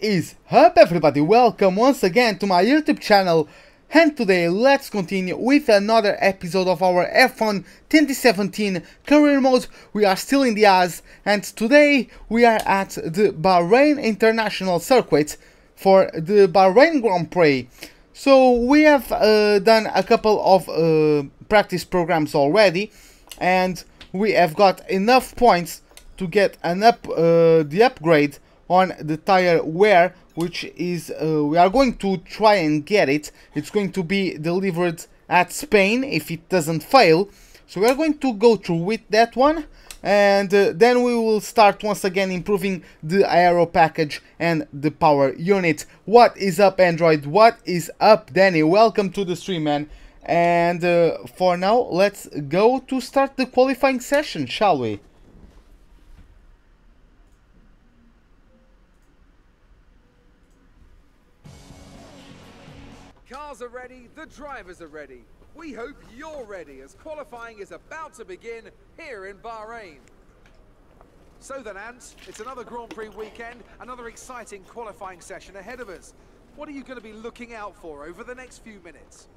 is up, everybody? Welcome once again to my YouTube channel, and today let's continue with another episode of our F1 2017 career mode. We are still in the Haas, and today we are at the Bahrain International Circuit for the Bahrain Grand Prix. So we have done a couple of practice programs already, and we have got enough points to get the upgrade on the tire wear, which is we are going to try and get it. It's going to be delivered at Spain if it doesn't fail. So we are going to go through with that one, and then we will start once again improving the aero package and the power unit. What is up, Android? What is up, Danny? Welcome to the stream, man. And for now, let's go to start the qualifying session, shall we? Cars are ready, the drivers are ready. We hope you're ready as qualifying is about to begin here in Bahrain. So then, Ant, it's another Grand Prix weekend, another exciting qualifying session ahead of us. What are you going to be looking out for over the next few minutes?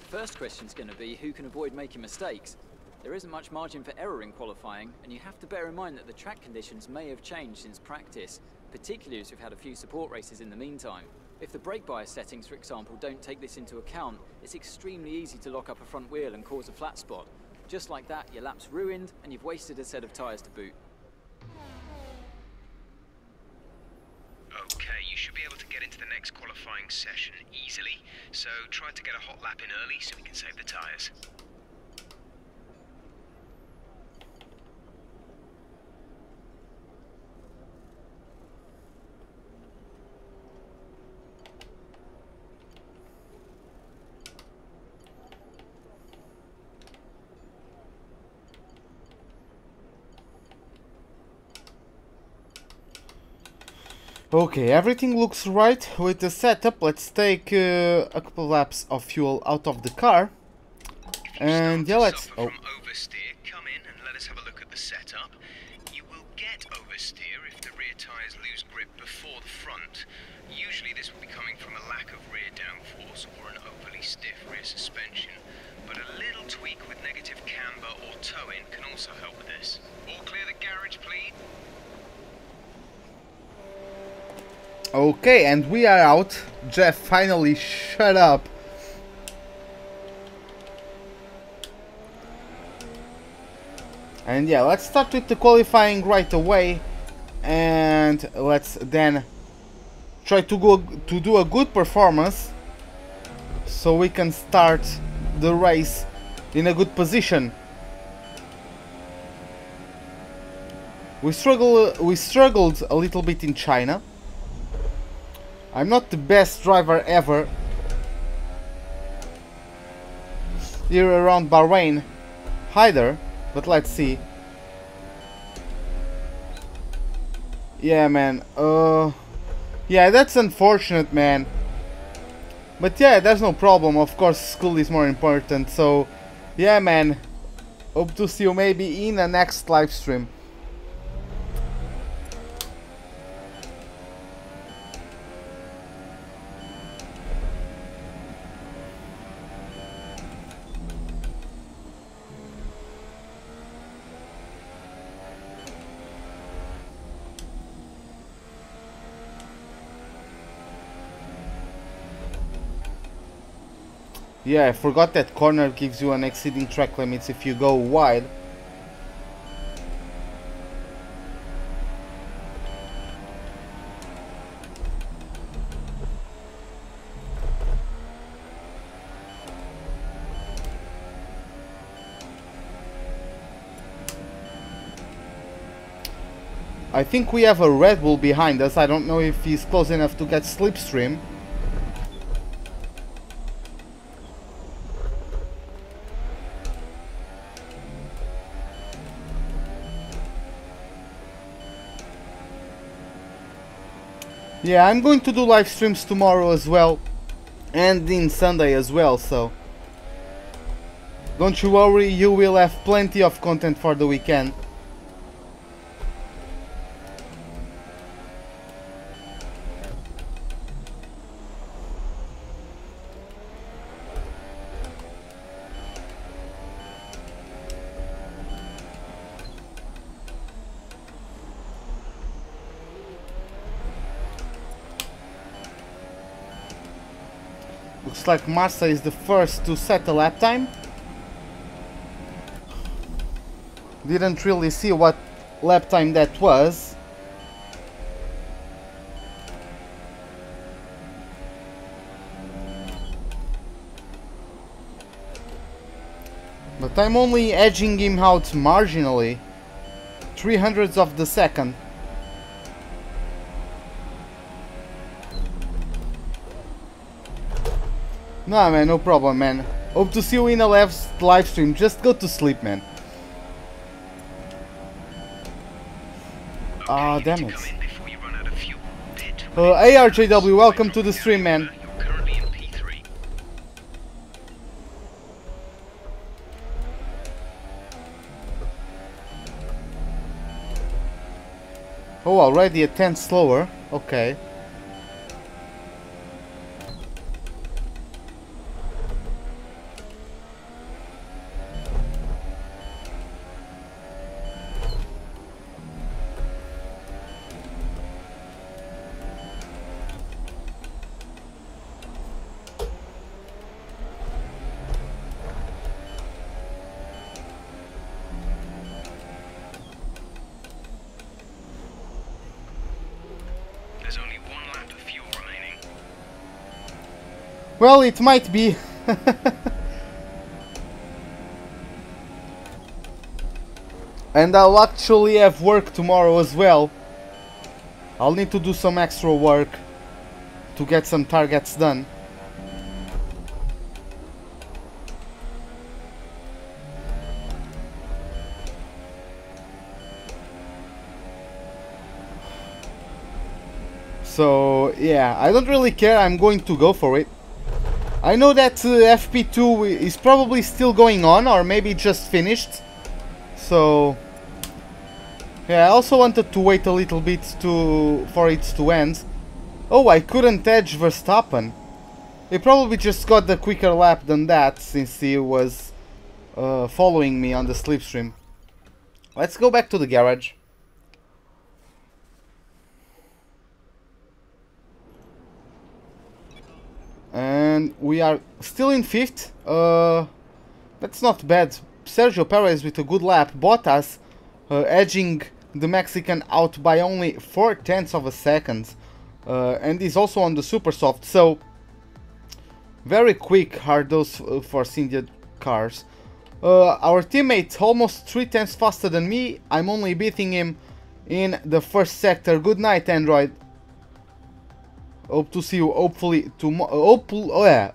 First question's going to be who can avoid making mistakes. There isn't much margin for error in qualifying, and you have to bear in mind that the track conditions may have changed since practice, particularly as we've had a few support races in the meantime. If the brake bias settings, for example, don't take this into account, it's extremely easy to lock up a front wheel and cause a flat spot. Just like that, your lap's ruined, and you've wasted a set of tyres to boot. Okay, you should be able to get into the next qualifying session easily, so try to get a hot lap in early so we can save the tyres. Okay, everything looks right with the setup. Let's take a couple laps of fuel out of the car. And yeah, let's... From oversteer, come in and let us have a look at the setup. You will get oversteer if the rear tyres lose grip before the front. Usually this will be coming from a lack of rear downforce or an overly stiff rear suspension, but a little tweak with negative camber or toe-in can also help with this. All clear the garage, please? Okay, and we are out. Jeff, finally, shut up. And yeah, let's start with the qualifying right away, and let's then try to do a good performance so we can start the race in a good position. We struggled a little bit in China. I'm not the best driver ever here around Bahrain either, but let's see. Yeah, man. Yeah, that's unfortunate, man. But yeah, there's no problem. Of course, school is more important. So, yeah, man. Hope to see you maybe in the next live stream. Yeah, I forgot that corner gives you an exceeding track limits if you go wide. I think we have a Red Bull behind us. I don't know if he's close enough to get slipstream. Yeah, I'm going to do live streams tomorrow as well, and in Sunday as well, so don't you worry, you will have plenty of content for the weekend. Looks like Marsa is the first to set the lap time. Didn't really see what lap time that was. But I'm only edging him out marginally. 300ths of the second. Nah man, no problem man. Hope to see you in a live stream. Just go to sleep man. Ah, damn it. ARJW, welcome to the stream man. Oh, already a 10 slower. Okay. Well, it might be. And I'll actually have work tomorrow as well. I'll need to do some extra work to get some targets done. So, yeah, I don't really care. I'm going to go for it. I know that FP2 is probably still going on, or maybe just finished. So, yeah, I also wanted to wait a little bit for it to end. Oh, I couldn't edge Verstappen. He probably just got the quicker lap than that, since he was following me on the slipstream. Let's go back to the garage. And we are still in 5th. That's not bad. Sergio Perez with a good lap. Bottas edging the Mexican out by only 0.4 of a second. And he's also on the super soft. So, very quick are those Force India cars. Our teammate almost 3 tenths faster than me. I'm only beating him in the first sector. Good night, Android. Hope to see you hopefully tomorrow.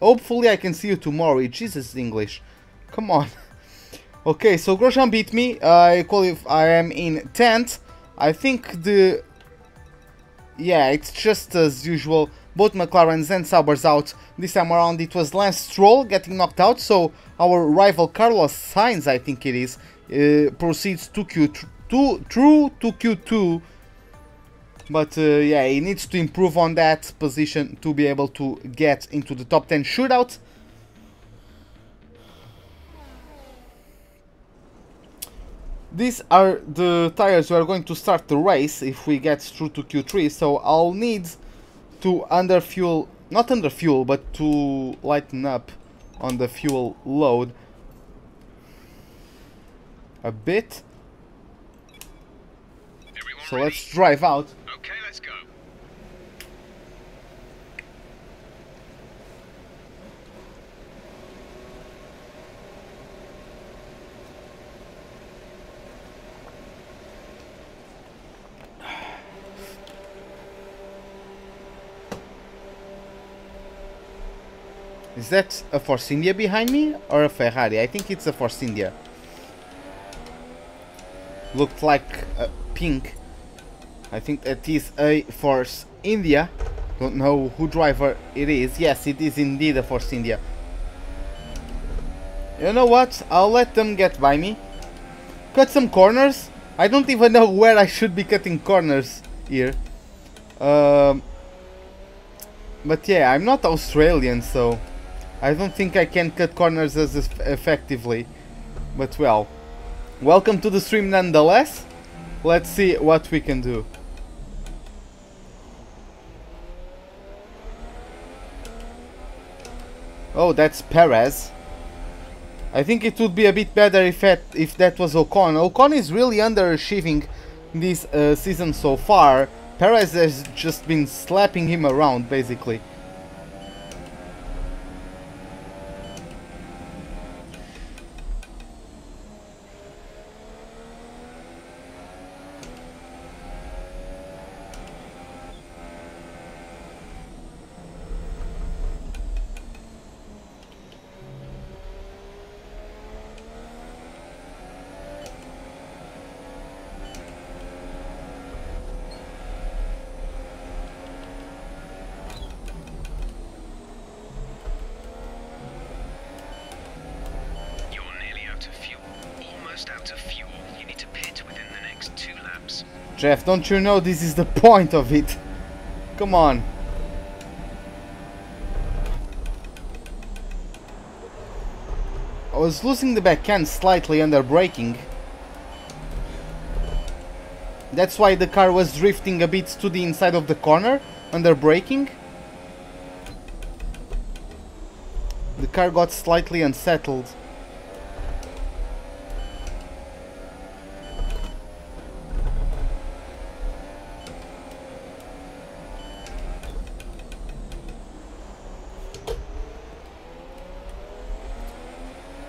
Hopefully I can see you tomorrow. Jesus, English. Come on. Okay, so Grosjean beat me. I am in 10th. I think the... Yeah, it's just as usual. Both McLarens and Saubers out. This time around it was Lance Stroll getting knocked out. So our rival Carlos Sainz, I think it is, proceeds to Q2 through to Q2. But yeah, he needs to improve on that position to be able to get into the top 10 shootout. These are the tires we are going to start the race if we get through to Q3. So I'll need to not underfuel, but to lighten up on the fuel load a bit. So let's drive out. Okay, let's go. Is that a Force India behind me or a Ferrari? I think it's a Force India. Looked like pink. I think that is a Force India. Don't know who driver it is. Yes, it is indeed a Force India. You know what? I'll let them get by me. Cut some corners. I don't even know where I should be cutting corners here. But yeah, I'm not Australian, so I don't think I can cut corners as effectively. But well, welcome to the stream nonetheless. Let's see what we can do. Oh, that's Perez. I think it would be a bit better if that was Ocon. Ocon is really underachieving this season so far. Perez has just been slapping him around, basically. Jeff, don't you know this is the point of it? Come on. I was losing the backhand slightly under braking. That's why the car was drifting a bit to the inside of the corner under braking. The car got slightly unsettled.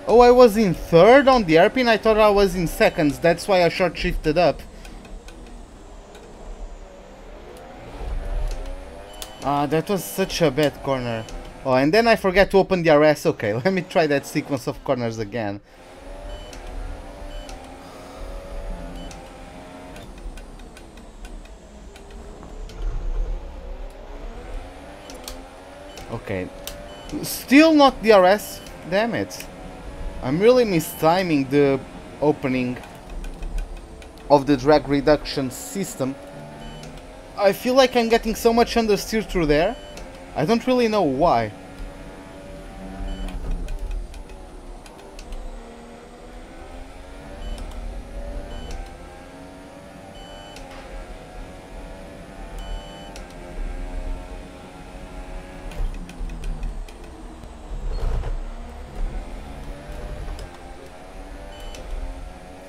Oh, I was in third on the airpin. I thought I was in seconds. That's why I short shifted up. Ah, that was such a bad corner. Oh, and then I forgot to open the RS. Okay, let me try that sequence of corners again. Okay. Still not the RS. Damn it. I'm really mistiming the opening of the drag reduction system. I feel like I'm getting so much understeer through there. I don't really know why.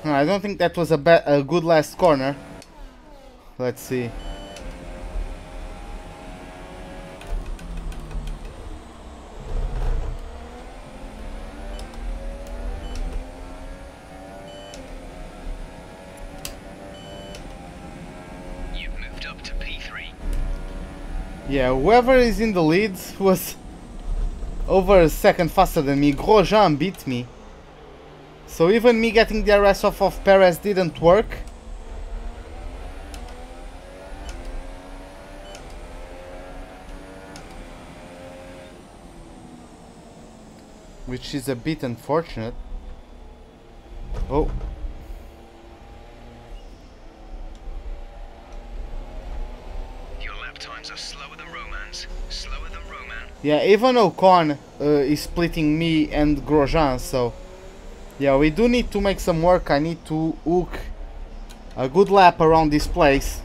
I don't think that was a good last corner. Let's see. You've moved up to P3. Yeah, whoever is in the lead was over a second faster than me. Grosjean beat me. So even me getting the RS off of Perez didn't work. Which is a bit unfortunate. Oh. Your lap times are slower than Roman's. Slower than Roman. Yeah, even Ocon is splitting me and Grosjean, so... Yeah, we do need to make some work. I need to hook a good lap around this place.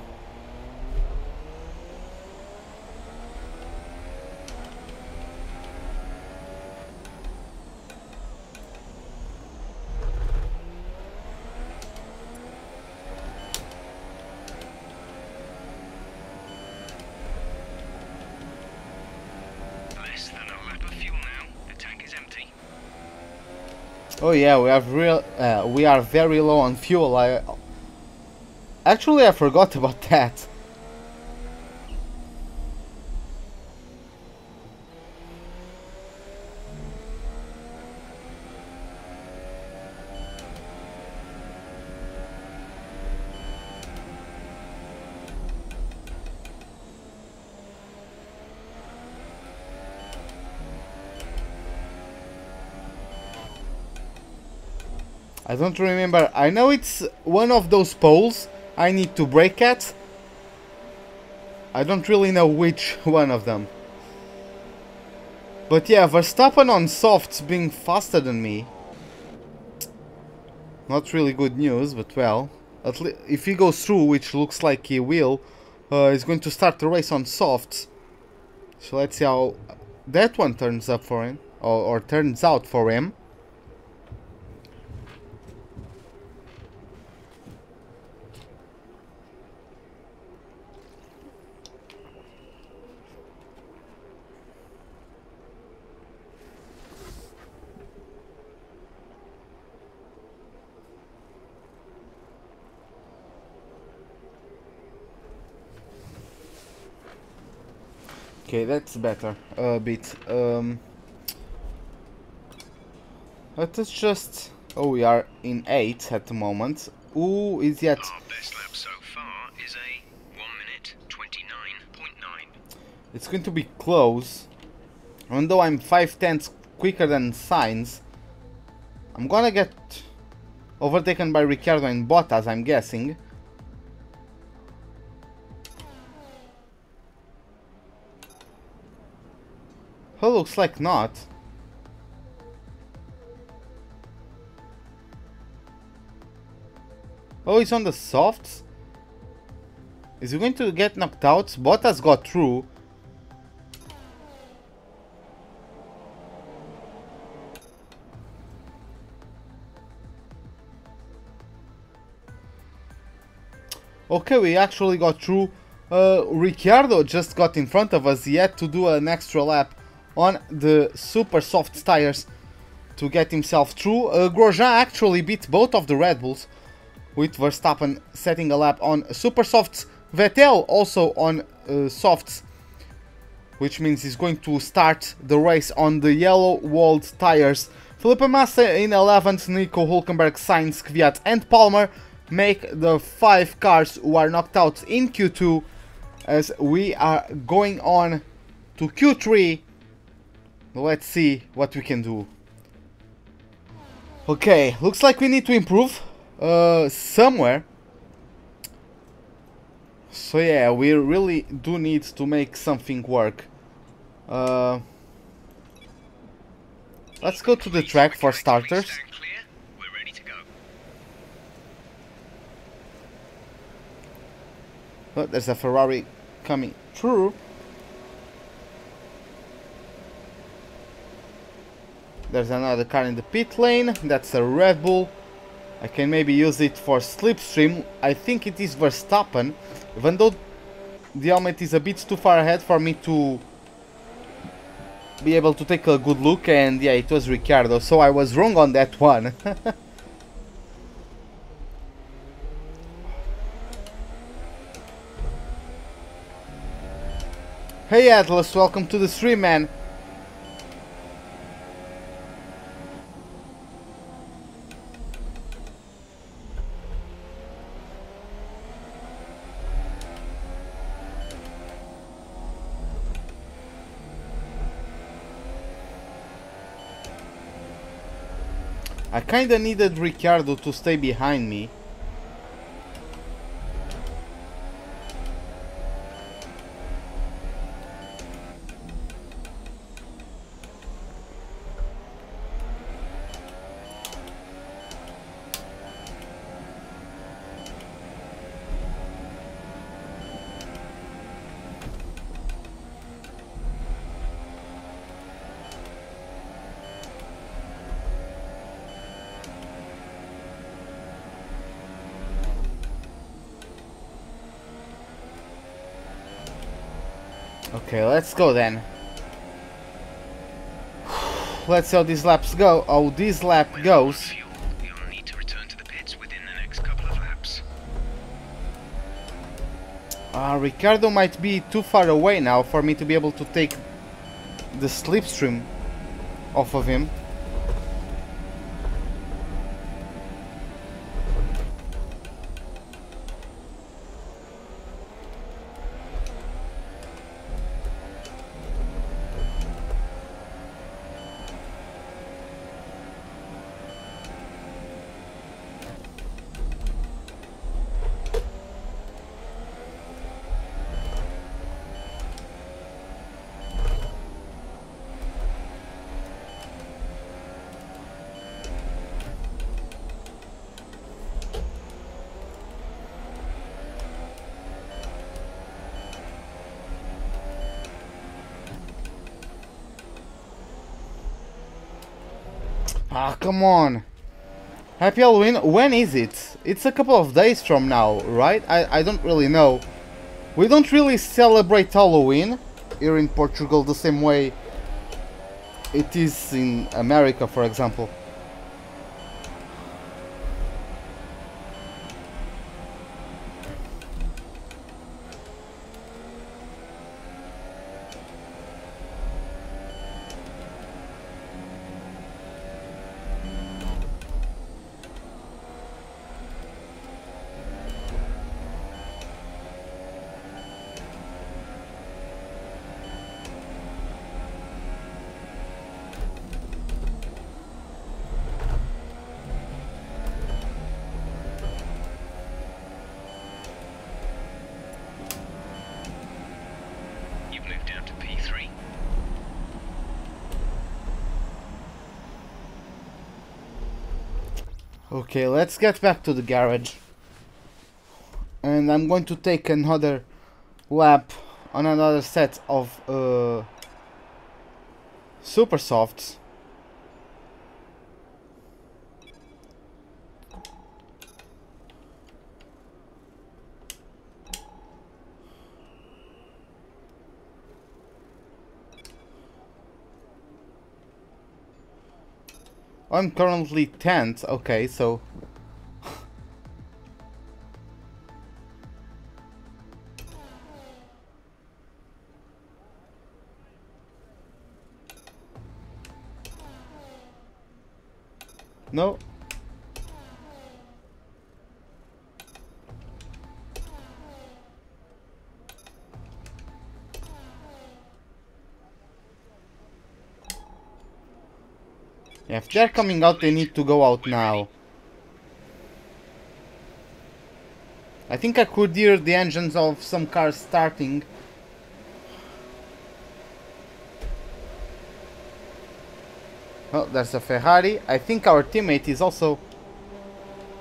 Less than a lap of fuel now. The tank is empty. Oh yeah, we are very low on fuel. Actually I forgot about that. I don't remember. I know it's one of those poles I need to brake at. I don't really know which one of them. But yeah, Verstappen on softs being faster than me. Not really good news, but well. If he goes through, which looks like he will, he's going to start the race on softs. So let's see how that one turns up for him. or turns out for him. Okay, that's better a bit. Let us just... Oh, we are in 8 at the moment. Who is yet... Our best lap so far is a 1 minute 29.9. It's going to be close. Even though I'm 5/10 quicker than Sainz, I'm gonna get overtaken by Ricciardo and Bottas, I'm guessing. Oh, looks like not. Oh, he's on the softs? Is he going to get knocked out? Bottas got through. Okay, we actually got through. Ricciardo just got in front of us. He had to do an extra lap on the super soft tires to get himself through. Grosjean actually beat both of the Red Bulls, with Verstappen setting a lap on super softs. Vettel also on softs, which means he's going to start the race on the yellow walled tires. Felipe Massa in 11th, Nico Hülkenberg, Sainz, Kvyat and Palmer make the 5 cars who are knocked out in Q2, as we are going on to Q3. Let's see what we can do. Okay, looks like we need to improve somewhere. So yeah, we really do need to make something work. Let's go to the track for starters. Oh, there's a Ferrari coming through. There's another car in the pit lane. That's a Red Bull. I can maybe use it for slipstream. I think it is Verstappen, even though the helmet is a bit too far ahead for me to be able to take a good look. And yeah, it was Ricciardo, so I was wrong on that one. Hey Atlas, welcome to the stream, man. I kinda needed Ricciardo to stay behind me. Okay, let's go then. Let's see how these laps go. How this lap goes. You'll need to return to the pits within the next couple of laps. Ricciardo might be too far away now for me to be able to take the slipstream off of him. Ah, come on. Happy Halloween. When is it? It's a couple of days from now, right? I don't really know. We don't really celebrate Halloween here in Portugal the same way it is in America, for example. You've moved down to P3. Okay, let's get back to the garage. And I'm going to take another lap on another set of super softs. I'm currently 10th, okay, so no. Yeah, if they're coming out, they need to go out now. I think I could hear the engines of some cars starting. Oh, there's a Ferrari. I think our teammate is also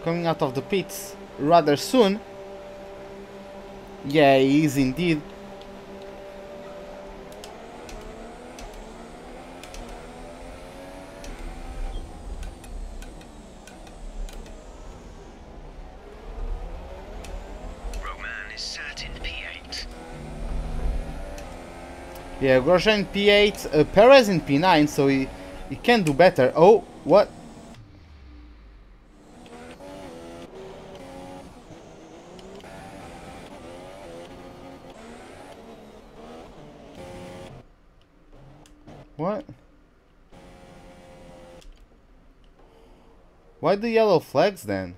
coming out of the pits rather soon. Yeah, he is indeed. Yeah, Grosjean P8, Perez in P9, so he can do better. Oh, what? What? Why the yellow flags then?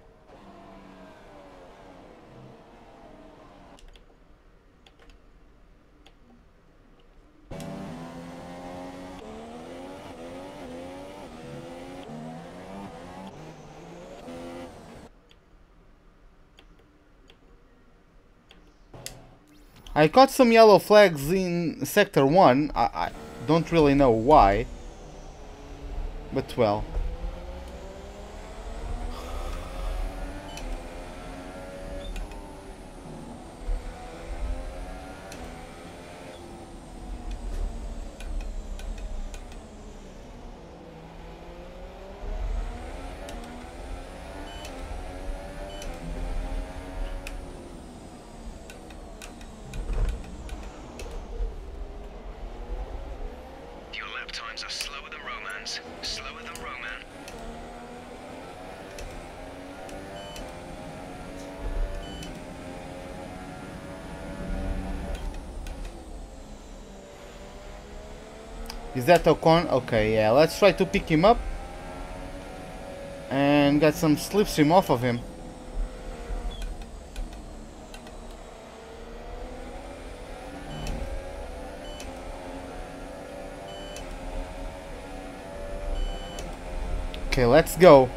I caught some yellow flags in Sector 1, I don't really know why, but well. Times are slower than Romance. Slower than Roman. Is that Ocon? Okay, yeah, let's try to pick him up and get some slipstream off of him. Okay, let's go.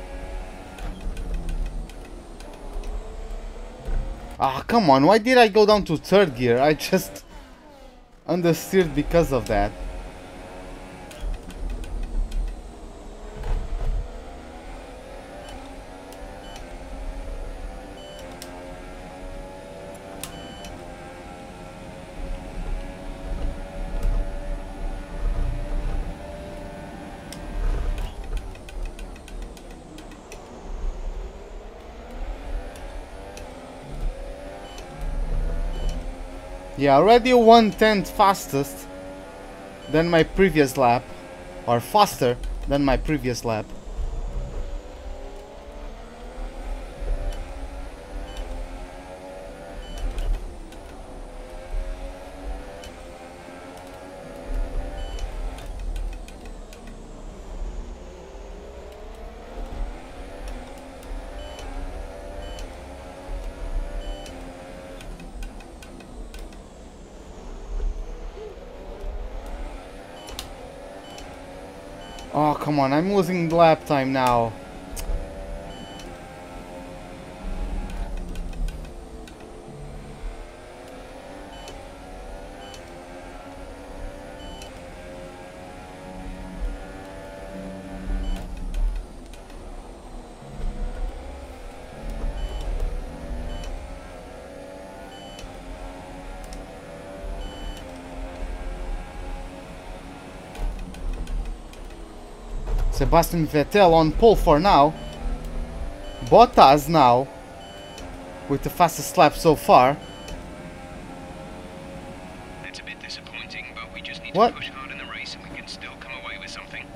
Ah, come on, why did I go down to third gear? I just understeered because of that. Yeah, already 1/10 fastest than my previous lap, or faster than my previous lap. Oh, come on, I'm losing lap time now. Sebastian Vettel on pole for now. Bottas now with the fastest lap so far. That's a bit disappointing, but we just need What? to push hard in the race and we can still come away with something.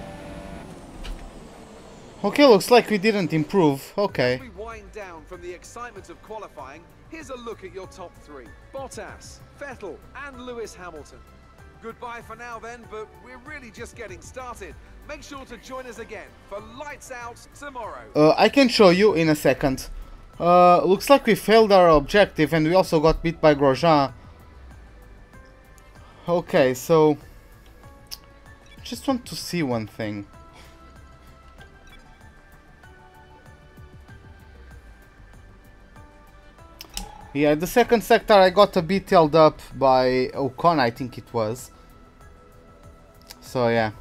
Okay, looks like we didn't improve. Okay. As we wind down from the excitement of qualifying, here's a look at your top three. Bottas, Vettel and Lewis Hamilton. Goodbye for now then, but we're really just getting started. Make sure to join us again for Lights Out tomorrow. I can show you in a second. Looks like we failed our objective and we also got beat by Grosjean. Okay, so just want to see one thing. Yeah, the second sector I got a bit held up by Ocon, I think it was. So yeah.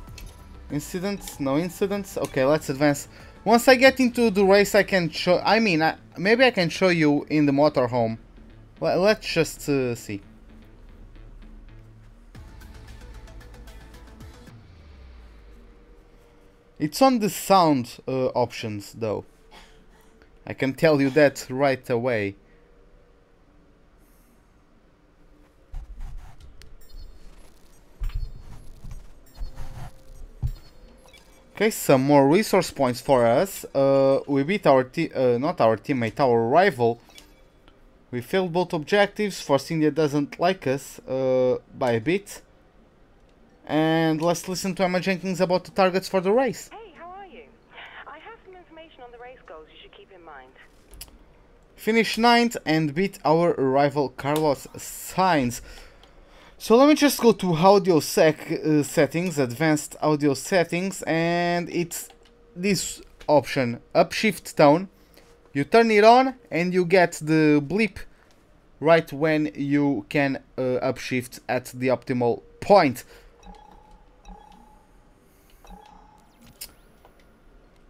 Incidents? No incidents? Okay, let's advance. Once I get into the race I can show... I mean, maybe I can show you in the motorhome. Let's just see. It's on the sound options though. I can tell you that right away. Okay, some more resource points for us. We beat our not our teammate, our rival. We failed both objectives. Force India doesn't like us by a bit. And let's listen to Emma Jenkins about the targets for the race. Hey, how are you? I have some information on the race goals you should keep in mind. Finish 9th and beat our rival Carlos Sainz. So let me just go to audio settings, advanced audio settings, and it's this option, upshift tone. You turn it on and you get the bleep right when you can upshift at the optimal point.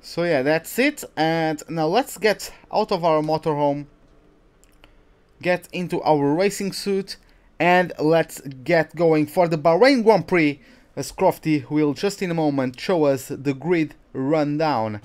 So yeah, that's it, and now let's get out of our motorhome, get into our racing suit, and let's get going for the Bahrain Grand Prix, as Crofty will just in a moment show us the grid rundown.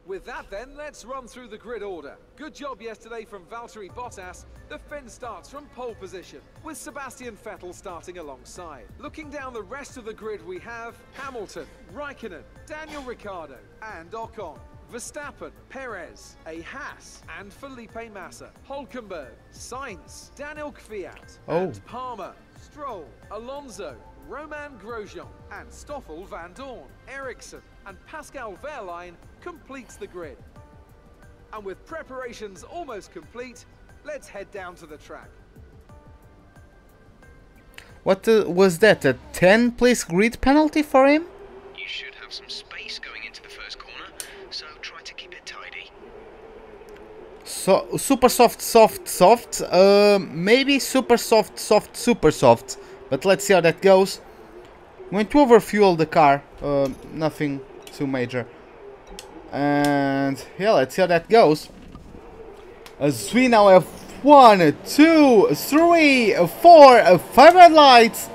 With that then, let's run through the grid order. Good job yesterday from Valtteri Bottas. The Finn starts from pole position, with Sebastian Vettel starting alongside. Looking down the rest of the grid, we have Hamilton, Raikkonen, Daniel Ricciardo and Ocon. Verstappen, Perez, a Haas and Felipe Massa, Hülkenberg, Sainz, Daniel Kvyat, and Palmer, Stroll, Alonso, Romain Grosjean and Stoffel van Dorn, Ericsson and Pascal Wehrlein completes the grid. And with preparations almost complete, let's head down to the track. What was that, a 10-place grid penalty for him? You should have some space going into the first corner, so try to keep it tidy. So, super soft, maybe super soft, super soft. But let's see how that goes. Going to overfuel the car, nothing too major. And yeah, let's see how that goes. As we now have 1, 2, 3, 4, 5 red lights.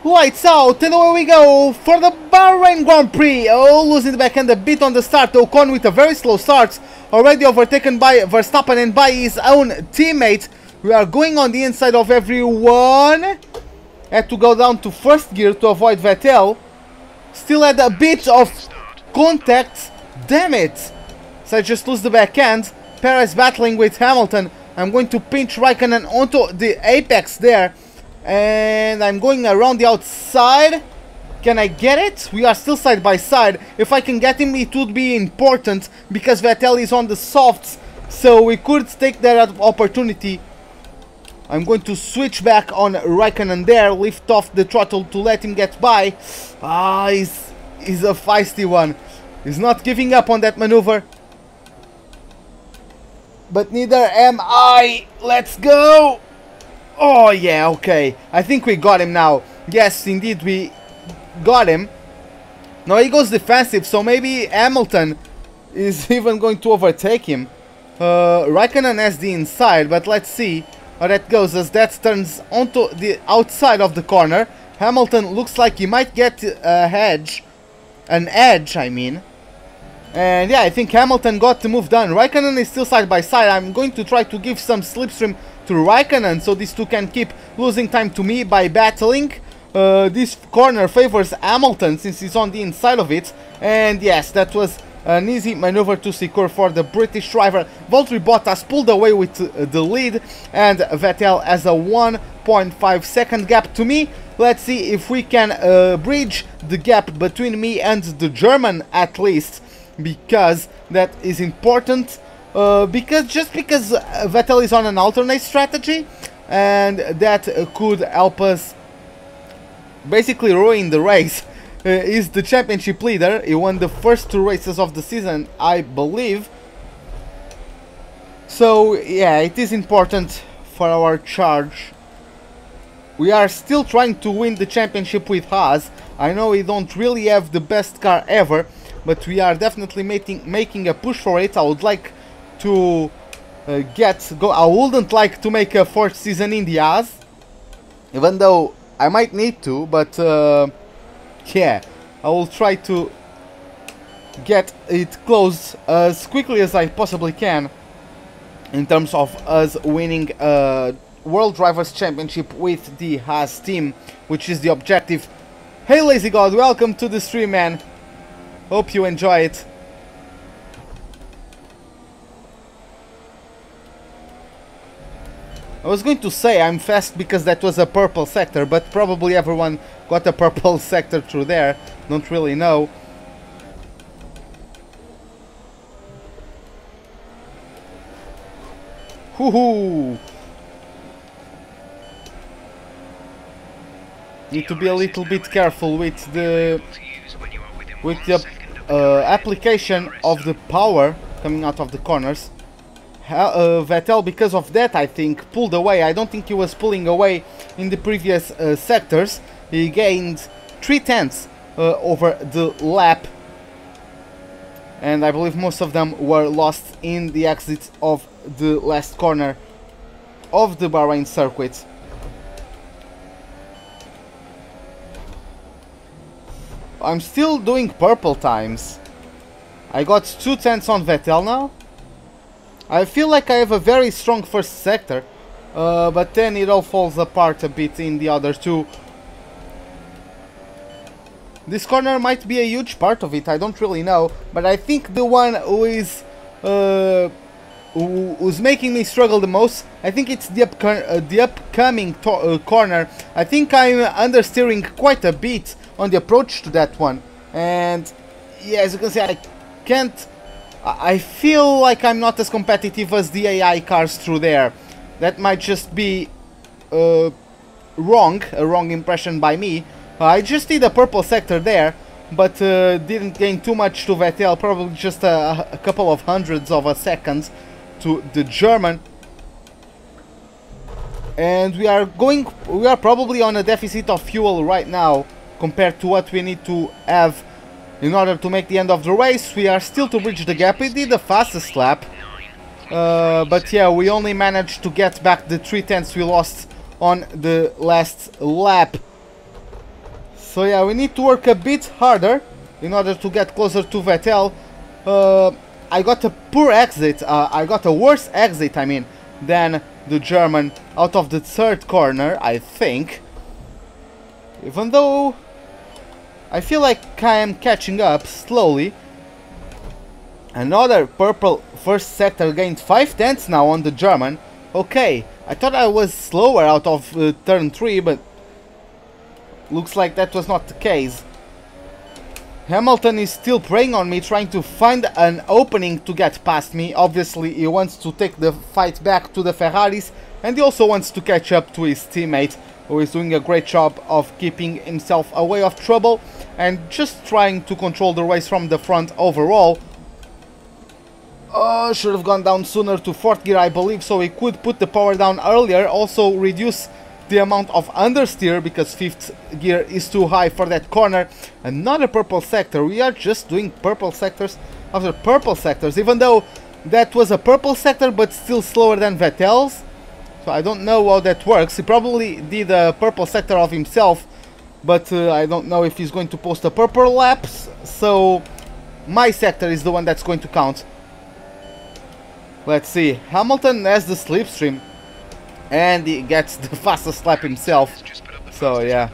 Lights out, and away we go for the Bahrain Grand Prix. Oh, losing the back end a bit on the start. Ocon with a very slow start. already overtaken by Verstappen and by his own teammate. We are going on the inside of everyone. Had to go down to first gear to avoid Vettel. Still had a bit of contact. Damn it. So I just lose the back end. Perez battling with Hamilton. I'm going to pinch Raikkonen onto the apex there. And I'm going around the outside. Can I get it? We are still side by side. If I can get him, it would be important because Vettel is on the softs. So we could take that opportunity. I'm going to switch back on Raikkonen there. Lift off the throttle to let him get by. He's a feisty one. He's not giving up on that maneuver. But neither am I. Let's go. Oh yeah, okay. I think we got him now. Yes, indeed we got him. Now he goes defensive, so maybe Hamilton is even going to overtake him. Raikkonen has the inside, but let's see how that goes as that turns onto the outside of the corner. Hamilton looks like he might get an edge, I mean. And yeah, I think Hamilton got the move done. Raikkonen is still side by side. I'm going to try to give some slipstream to Raikkonen so these two can keep losing time to me by battling. This corner favors Hamilton since he's on the inside of it. And yes, that was an easy maneuver to secure for the British driver. Valtteri Bottas pulled away with the lead, and Vettel has a 1.5 second gap to me. Let's see if we can bridge the gap between me and the German at least, because that is important. Because Vettel is on an alternate strategy, and that could help us basically ruin the race. He's the championship leader. He won the first two races of the season, I believe. So yeah, it is important for our charge. We are still trying to win the championship with Haas. I know we don't really have the best car ever, but we are definitely making a push for it. I would like to I wouldn't like to make a fourth season in the Haas, even though I might need to, but yeah, I will try to get it closed as quickly as I possibly can in terms of us winning World Drivers' Championship with the Haas team, which is the objective. Hey Lazy God, welcome to the stream, man. Hope you enjoy it. I was going to say I'm fast because that was a purple sector, but probably everyone got a purple sector through there. Don't really know. Hoo-hoo! Need to be a little bit careful with the application of the power coming out of the corners. Vettel, because of that, I think, pulled away. I don't think he was pulling away in the previous sectors. He gained 3/10 over the lap, and I believe most of them were lost in the exit of the last corner of the Bahrain circuit. I'm still doing purple times. I got 2/10 on Vettel now. I feel like I have a very strong first sector, but then it all falls apart a bit in the other two. This corner might be a huge part of it, I don't really know, but I think the one who is who's making me struggle the most, I think it's the upcoming corner. I think I'm understeering quite a bit on the approach to that one, and yeah, as you can see, I feel like I'm not as competitive as the AI cars through there. That might just be a wrong impression by me. I just did a purple sector there, but didn't gain too much to Vettel, probably just a couple of hundreds of a second to the German. And we are probably on a deficit of fuel right now compared to what we need to have in order to make the end of the race. We are still to bridge the gap. We did the fastest lap, but yeah, we only managed to get back the 3/10 we lost on the last lap. So yeah, we need to work a bit harder in order to get closer to Vettel. I got a poor exit, I got a worse exit, I mean, than the German out of the third corner, I think. Even though I feel like I am catching up slowly. Another purple first sector gained 5 tenths now on the German. Okay, I thought I was slower out of turn 3, but looks like that was not the case. Hamilton is still preying on me, trying to find an opening to get past me. Obviously, he wants to take the fight back to the Ferraris, and he also wants to catch up to his teammate, who is doing a great job of keeping himself away of trouble and just trying to control the race from the front overall. Should have gone down sooner to 4th gear, I believe, so he could put the power down earlier, also reduce the amount of understeer because 5th gear is too high for that corner. Another purple sector. We are just doing purple sectors after purple sectors, even though that was a purple sector but still slower than Vettel's. So I don't know how that works. He probably did a purple sector of himself, but I don't know if he's going to post a purple laps, so my sector is the one that's going to count. Let's see. Hamilton has the slipstream, and he gets the fastest lap himself. So yeah.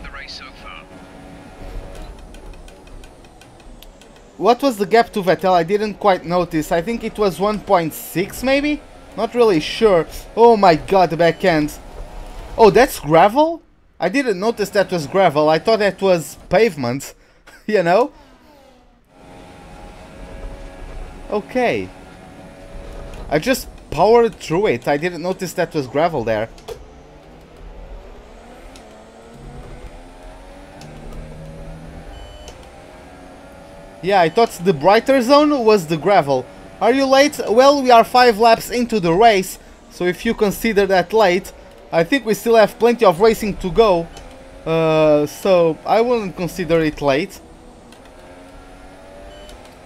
What was the gap to Vettel? I didn't quite notice. I think it was 1.6 maybe? Not really sure. Oh my god, the back end. Oh, that's gravel? I didn't notice that was gravel. I thought that was pavement. You know? Okay. I just powered through it. I didn't notice that was gravel there. Yeah, I thought the brighter zone was the gravel. Are you late? Well, we are 5 laps into the race, so if you consider that late, I think we still have plenty of racing to go. So I wouldn't consider it late.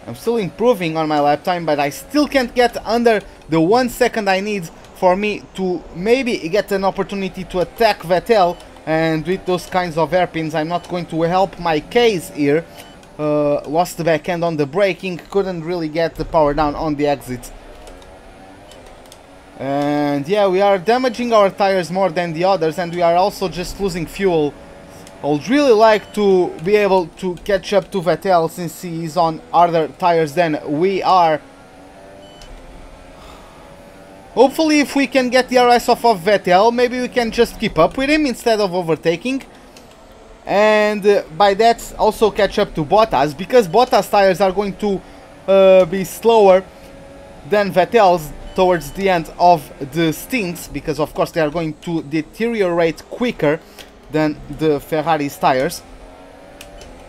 I'm still improving on my lap time, but I still can't get under the 1 second I need for me to maybe get an opportunity to attack Vettel, and with those kinds of hairpins I'm not going to help my case here. Lost the back end on the braking, couldn't really get the power down on the exit. And yeah, we are damaging our tires more than the others, and we are also just losing fuel. I would really like to be able to catch up to Vettel since he is on harder tires than we are. Hopefully if we can get the RS off of Vettel, maybe we can just keep up with him instead of overtaking. And by that also catch up to Bottas, because Bottas tires are going to be slower than Vettel's towards the end of the stints, because of course they are going to deteriorate quicker than the Ferrari's tires.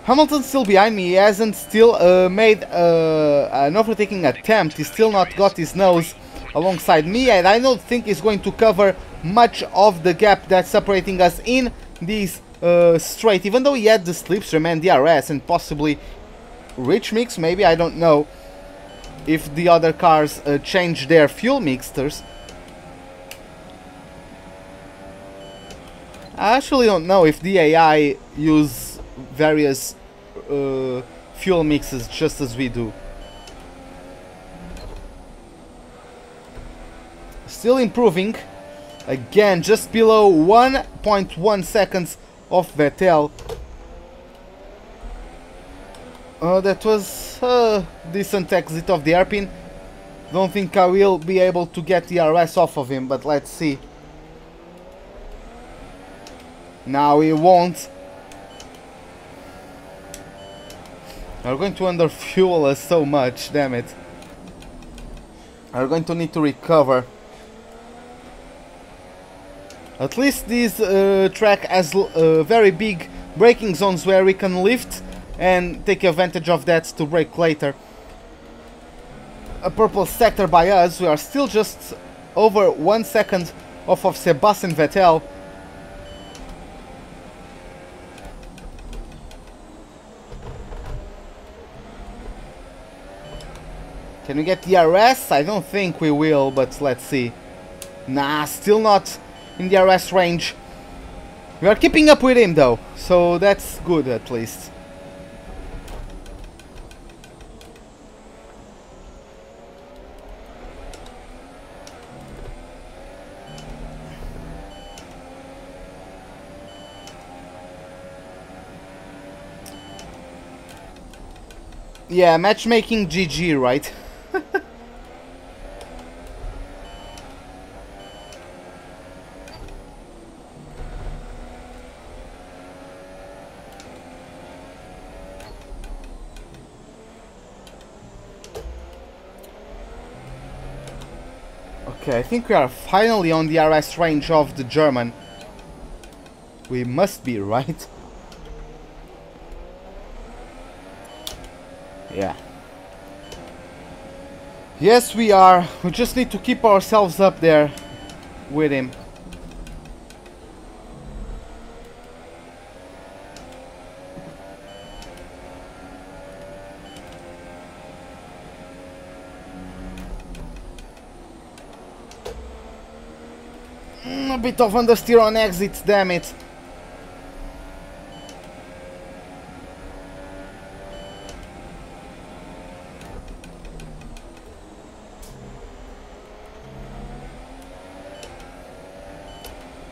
Hamilton's still behind me. He hasn't still made an overtaking attempt. He's still not got his nose alongside me, and I don't think he's going to cover much of the gap that's separating us in this straight, even though he had the slipstream and DRS and possibly rich mix, maybe, I don't know if the other cars change their fuel mixtures. I actually don't know if the AI use various fuel mixes just as we do. Still improving. Again, just below 1.1 seconds of Vettel. That was a decent exit of the hairpin. Don't think I will be able to get the RS off of him, but let's see. Now he won't. We're going to underfuel us so much, damn it. We're going to need to recover. At least this track has very big braking zones where we can lift and take advantage of that to brake later. A purple sector by us. We are still just over 1 second off of Sebastian Vettel. Can we get the RS? I don't think we will, but let's see. Nah, still not in the RS range. We are keeping up with him though, so that's good at least. Yeah, matchmaking GG, right? Okay, I think we are finally on the RS range of the German. We must be, right? Yeah. Yes, we are. We just need to keep ourselves up there with him. A bit of understeer on exits, damn it.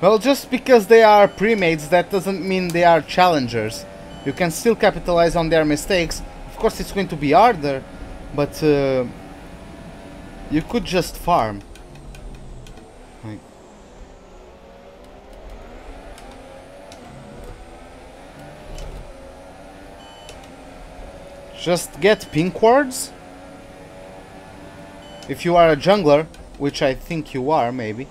Well, just because they are pre-mates, that doesn't mean they are challengers. You can still capitalize on their mistakes. Of course, it's going to be harder, but you could just farm. Like, just get pink wards. If you are a jungler, which I think you are, maybe.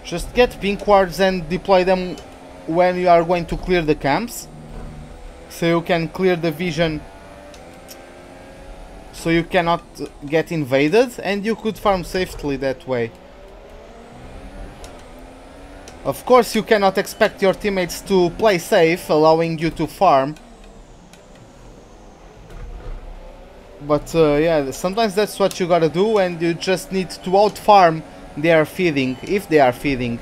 Just get pink wards and deploy them when you are going to clear the camps. So you can clear the vision. So you cannot get invaded, and you could farm safely that way. Of course you cannot expect your teammates to play safe, allowing you to farm. But yeah, sometimes that's what you gotta do, and you just need to out-farm their feeding, if they are feeding.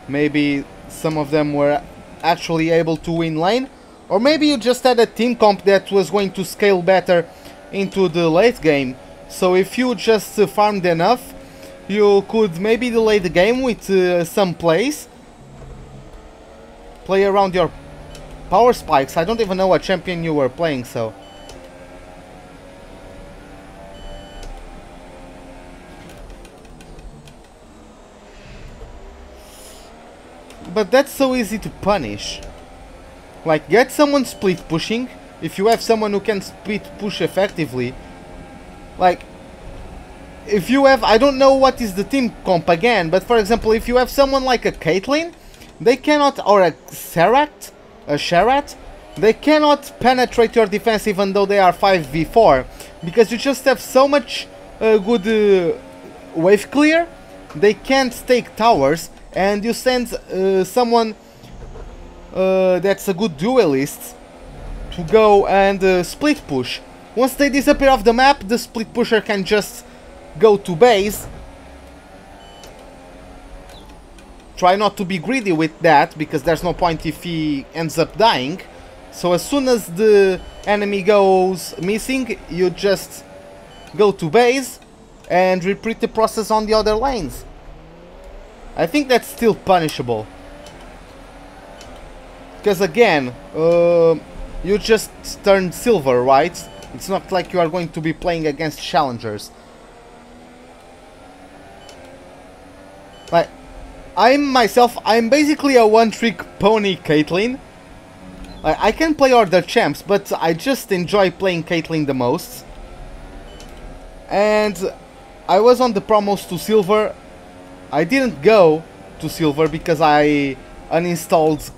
Maybe some of them were actually able to win lane, or maybe you just had a team comp that was going to scale better into the late game. So if you just farmed enough, you could maybe delay the game with some plays. Play around your power spikes. I don't even know what champion you were playing, so... But that's so easy to punish. Like, get someone split pushing. If you have someone who can split push effectively. Like, if you have... I don't know what is the team comp again, but for example, if you have someone like a Caitlyn, they cannot... Or a Sharat, they cannot penetrate your defense even though they are 5v4. Because you just have so much good wave clear. They can't take towers. And you send someone that's a good duelist to go and split push. Once they disappear off the map, the split pusher can just go to base. Try not to be greedy with that, because there's no point if he ends up dying. So as soon as the enemy goes missing, you just go to base and repeat the process on the other lanes. I think that's still punishable. Because again, you just turned silver, right? It's not like you are going to be playing against challengers. Like, I'm basically a one-trick pony Caitlyn. I can play other champs, but I just enjoy playing Caitlyn the most. And I was on the promos to silver. I didn't go to silver because I uninstalled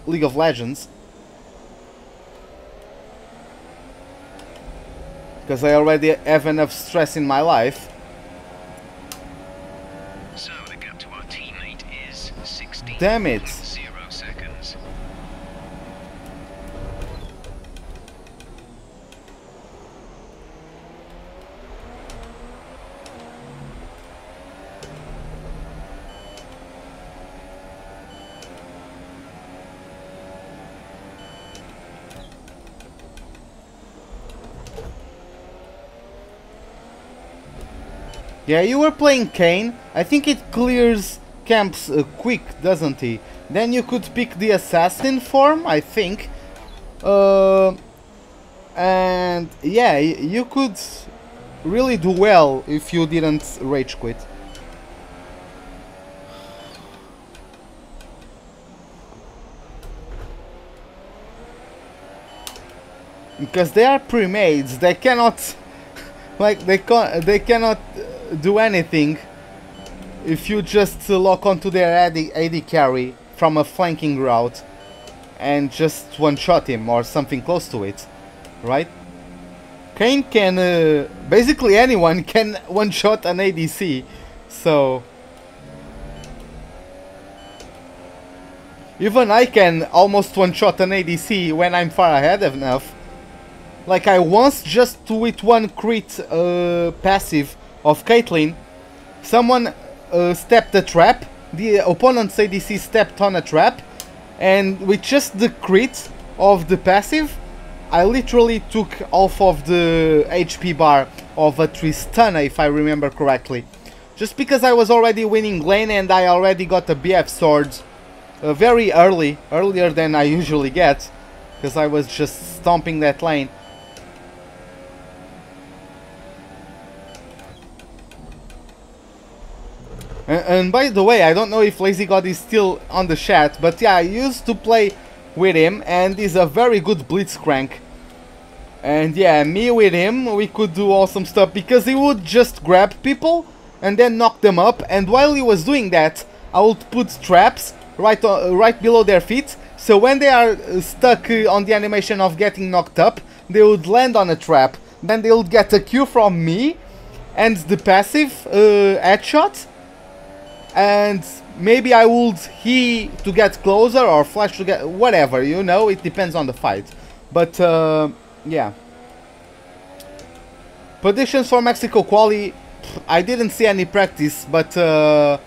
League of Legends. Because I already have enough stress in my life. So the gap to our teammate is 16. Damn it. 0 seconds. Yeah, you were playing Kayn. I think it clears camps quick, doesn't he? Then you could pick the assassin form, I think. And yeah, you could really do well if you didn't rage quit. Because they are pre-mades, they cannot like they cannot do anything if you just lock onto their AD carry from a flanking route and just one-shot him or something close to it, right? Kane can, basically anyone can one-shot an ADC, so... Even I can almost one-shot an ADC when I'm far ahead enough. Like I once, just with one crit passive of Caitlyn, someone stepped a trap, the opponent's ADC stepped on a trap, and with just the crit of the passive, I literally took half of the HP bar of a Tristana, if I remember correctly. Just because I was already winning lane and I already got a BF sword very earlier than I usually get, because I was just stomping that lane. And by the way, I don't know if Lazy God is still on the chat, but yeah, I used to play with him and he's a very good blitzcrank. And yeah, me with him, we could do awesome stuff because he would just grab people and then knock them up, and while he was doing that, I would put traps right below their feet, so when they are stuck on the animation of getting knocked up, they would land on a trap, then they would get a Q from me and the passive headshot. And maybe I would to get closer or flash to get whatever, you know, it depends on the fight. But yeah. Predictions for Mexico quali, I didn't see any practice, but I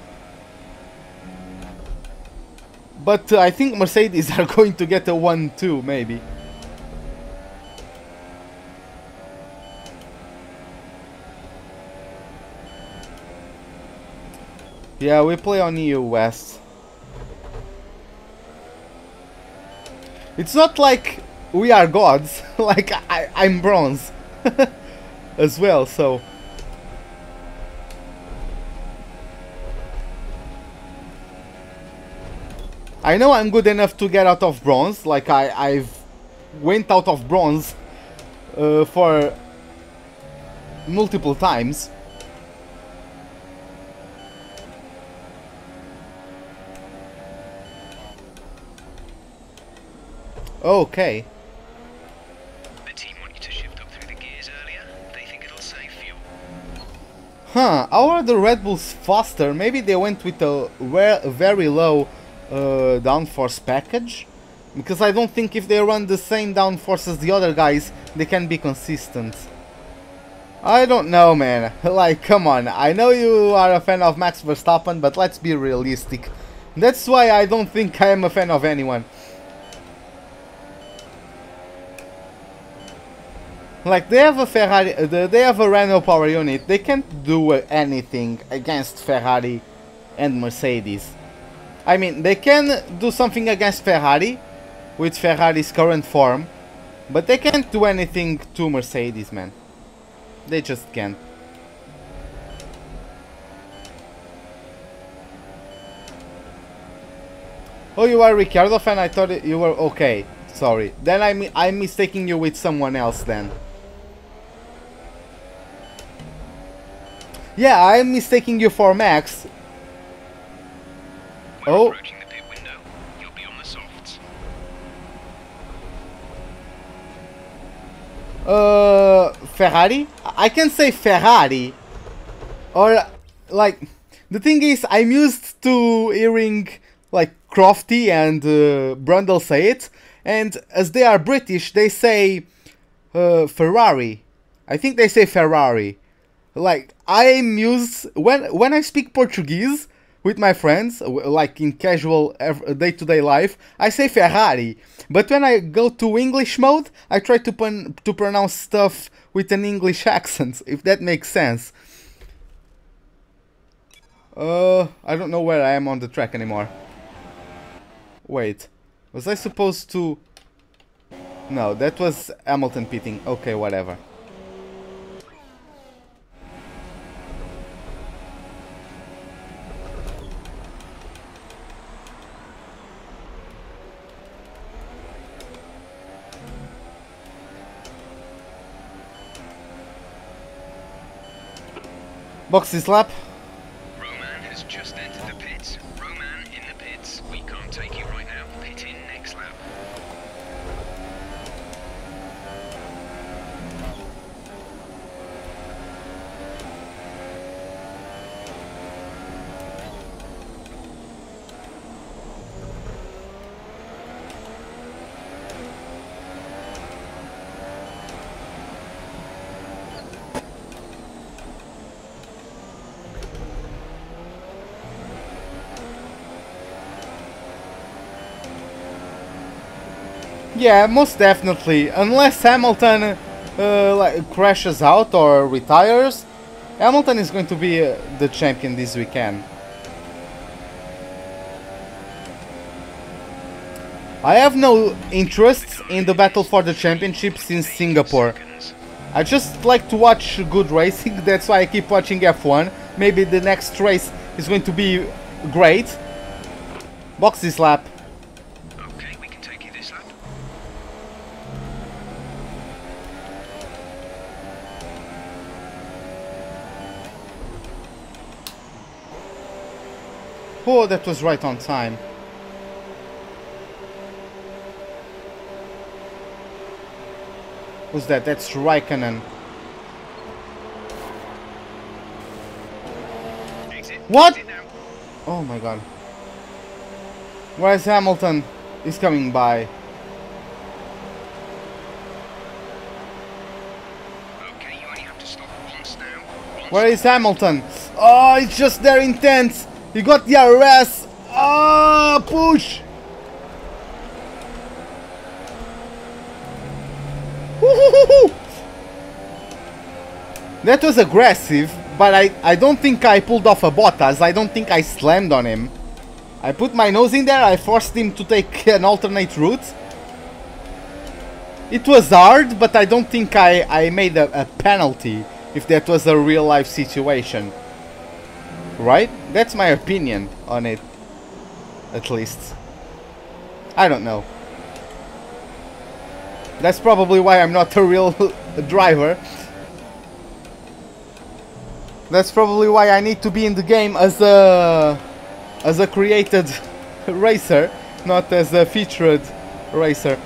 think Mercedes are going to get a 1-2 maybe. Yeah, we play on EU West. It's not like we are gods, like I'm bronze as well, so... I know I'm good enough to get out of bronze, like I've went out of bronze for multiple times. Okay. The team want you to shift up through the gears earlier. They think it'll save fuel. Huh, how are the Red Bulls faster? Maybe they went with a very low downforce package? Because I don't think if they run the same downforce as the other guys, they can be consistent. I don't know, man. Like, come on. I know you are a fan of Max Verstappen, but let's be realistic. That's why I don't think I am a fan of anyone. Like, they have a Ferrari, they have a Renault power unit, they can't do anything against Ferrari and Mercedes. I mean, they can do something against Ferrari, with Ferrari's current form, but they can't do anything to Mercedes, man. They just can't. Oh, you are a Ricciardo fan? I thought you were... Okay, sorry. Then I'm mistaking you with someone else then. Yeah, I'm mistaking you for Max. We're approaching the pit window. You'll be on the softs. Ferrari? I can say Ferrari. Or, like, the thing is, I'm used to hearing, like, Crofty and Brundle say it. And as they are British, they say Ferrari. I think they say Ferrari. Like, I'm used, when I speak Portuguese with my friends, like in casual day-to-day life, I say Ferrari. But when I go to English mode, I try to pronounce stuff with an English accent, if that makes sense. I don't know where I am on the track anymore. Wait, was I supposed to... No, that was Hamilton pitting. Okay, whatever. Box this lap. Roman has just entered the pits. Roman in the pits. We can't take you right now. Pit in next lap. Yeah, most definitely. Unless Hamilton like crashes out or retires, Hamilton is going to be the champion this weekend. I have no interest in the battle for the championship since Singapore. I just like to watch good racing, that's why I keep watching F1. Maybe the next race is going to be great. Box this lap. Okay, we can take you this lap. Oh, that was right on time. Who's that? That's Raikkonen. Exit. What? Exit now. Oh my god. Where's Hamilton? He's coming by. Okay, you only have to stop once now. Once. Where is Hamilton? Oh, it's just there intense. He got the RS. Oh, push. Woo-hoo-hoo-hoo. That was aggressive, but I don't think I pulled off a Bottas. I don't think I slammed on him. I put my nose in there, I forced him to take an alternate route. It was hard, but I don't think I made a penalty if that was a real life situation. Right? That's my opinion on it. At least. I don't know. That's probably why I'm not a real driver. That's probably why I need to be in the game as a created racer, not as a featured racer.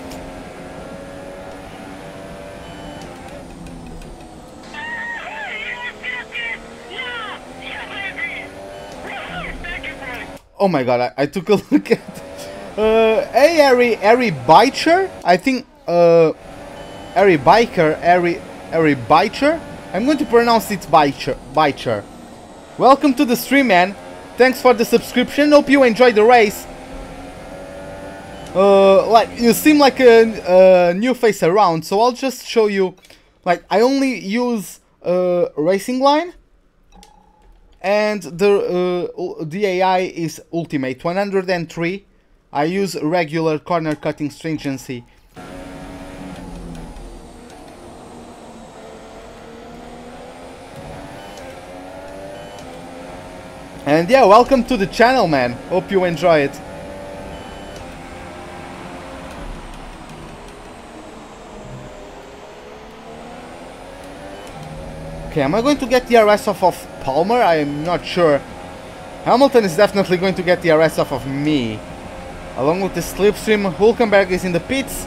Oh my god, I took a look at... hey, Harry Bicher? I think... Harry Biker, Harry Bicher? I'm going to pronounce it Bicher. Welcome to the stream, man. Thanks for the subscription. Hope you enjoyed the race. Like, you seem like a new face around, so I'll just show you. Like, I only use Racing Line. And the AI is Ultimate 103. I use regular corner cutting stringency. And yeah, welcome to the channel, man. Hope you enjoy it. Okay, am I going to get the RS off of Palmer? I am not sure. Hamilton is definitely going to get the RS off of me. Along with the slipstream, Hülkenberg is in the pits.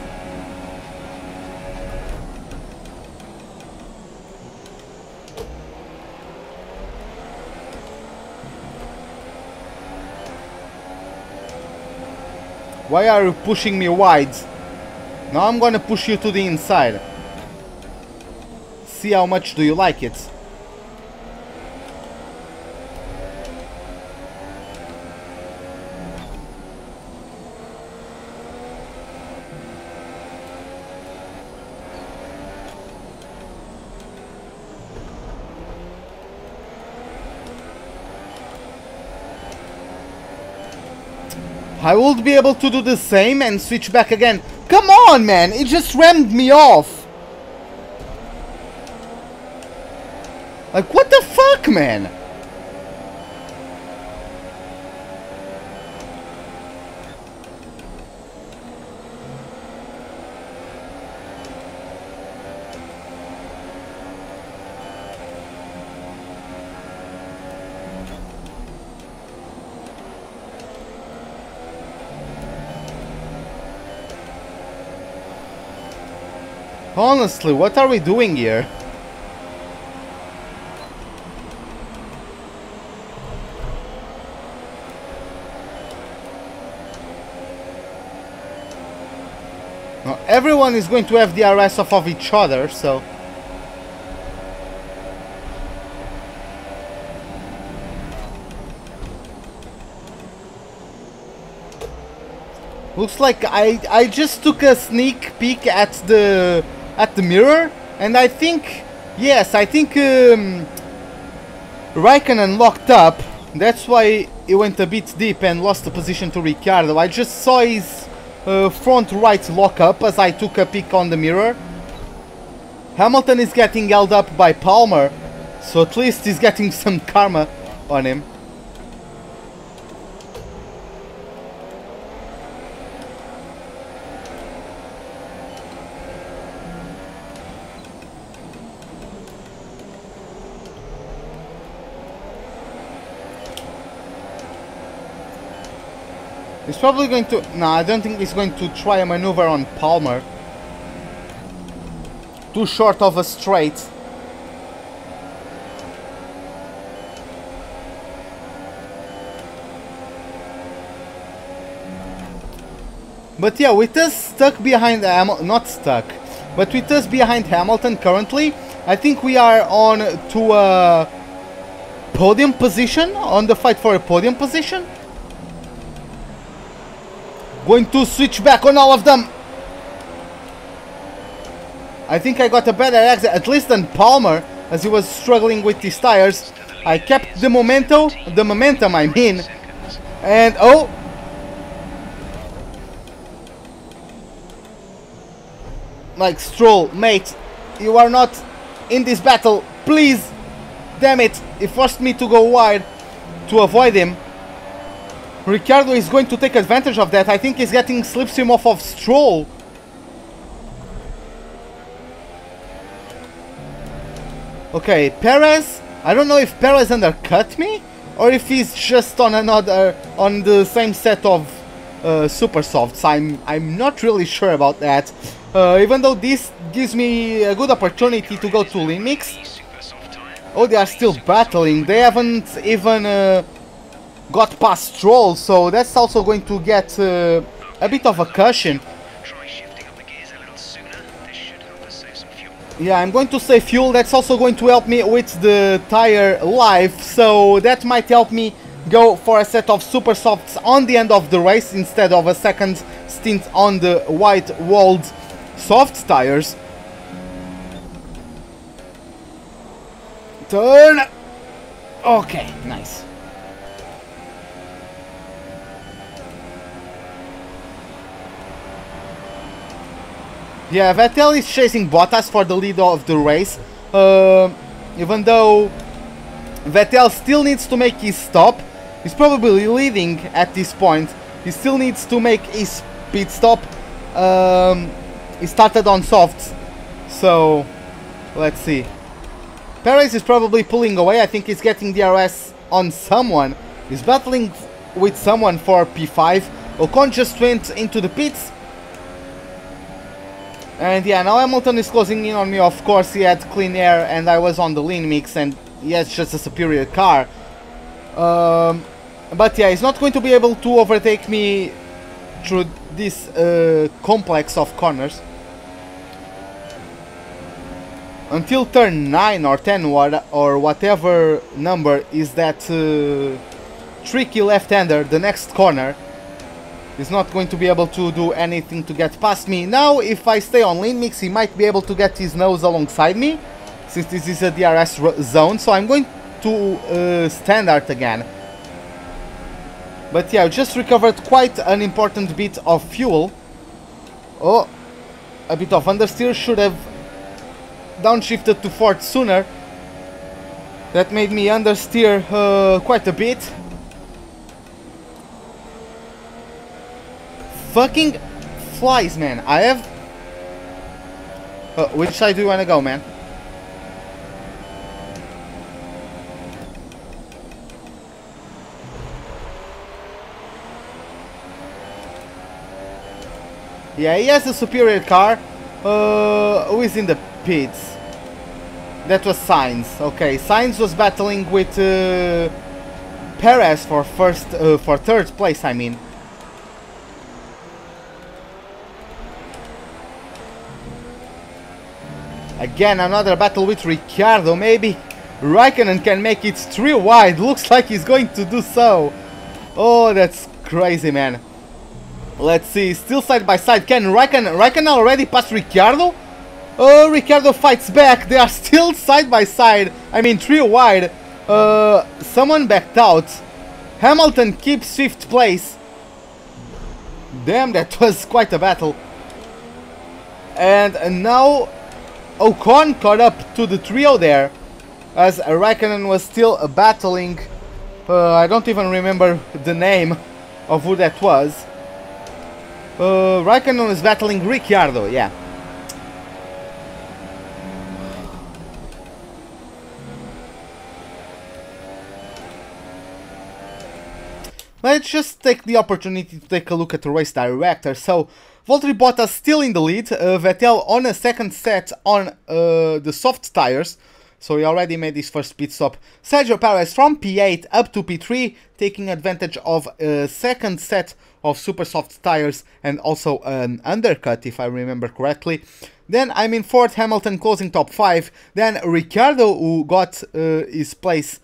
Why are you pushing me wide? Now I'm gonna push you to the inside. See how much do you like it. I would be able to do the same and switch back again. Come on, man! It just rammed me off! Like, what the fuck, man? Honestly, what are we doing here? Now, everyone is going to have the DRS off of each other, so... Looks like I just took a sneak peek at the mirror, and I think, yes, I think Raikkonen locked up. That's why he went a bit deep and lost the position to Ricciardo. I just saw his front right lock up as I took a peek on the mirror. Hamilton is getting held up by Palmer, so at least he's getting some karma on him. He's probably going to... No, I don't think he's going to try a maneuver on Palmer. Too short of a straight. But yeah, with us stuck behind... not stuck. But with us behind Hamilton currently, I think we are on to a podium position. On the fight for a podium position. Going to switch back on all of them. I think I got a better exit, at least than Palmer, as he was struggling with his tires. I kept the momentum I mean. And oh! Like, Stroll, mate, you are not in this battle, please! Damn it, he forced me to go wide to avoid him. Ricciardo is going to take advantage of that. I think he's getting slipstream off of Stroll. Okay, Perez. I don't know if Perez undercut me or if he's just on the same set of super softs. I'm not really sure about that. Even though this gives me a good opportunity to go to lean mix. Oh, they are still battling. They haven't even got past Stroll, so that's also going to get a bit of a cushion. Yeah, I'm going to save fuel. That's also going to help me with the tire life, so that might help me go for a set of super softs on the end of the race instead of a second stint on the white-walled soft tires. Turn. Okay, nice. Yeah, Vettel is chasing Bottas for the lead of the race, even though Vettel still needs to make his stop. He's probably leading at this point. He still needs to make his pit stop. He started on softs, so let's see. Perez is probably pulling away. I think he's getting DRS on someone. He's battling with someone for P5. Ocon just went into the pits. And yeah, now Hamilton is closing in on me. Of course, he had clean air and I was on the lean mix, and he has just a superior car. But yeah, he's not going to be able to overtake me through this complex of corners. Until turn 9 or 10 or whatever number is that tricky left-hander, the next corner. He's not going to be able to do anything to get past me. Now, if I stay on lean mix, he might be able to get his nose alongside me, since this is a DRS zone. So I'm going to standard again. But yeah, I just recovered quite an important bit of fuel. Oh, a bit of understeer. Should have downshifted to fourth sooner. That made me understeer quite a bit. Fucking flies, man. I have... which side do you wanna go, man? Yeah, he has a superior car. Who is in the pits? That was Sainz. Okay, Sainz was battling with Perez for third place, I mean. Again, another battle with Ricciardo. Maybe Raikkonen can make it 3 wide. Looks like he's going to do so. Oh, that's crazy, man. Let's see, still side by side. Can Raikkonen already pass Ricciardo? Oh, Ricciardo fights back. They are still side by side. I mean, 3 wide. Someone backed out. Hamilton keeps 5th place. Damn, that was quite a battle. And now Ocon caught up to the trio there, as Raikkonen was still battling. I don't even remember the name of who that was. Raikkonen was battling Ricciardo, yeah. Let's just take the opportunity to take a look at the race director. So, Valtteri Bottas still in the lead, Vettel on a second set on the soft tires, so he already made his first pit stop. Sergio Perez from P8 up to P3, taking advantage of a second set of super soft tires and also an undercut, if I remember correctly. Then I'm in 4th, Hamilton closing top 5, then Ricciardo, who got his place.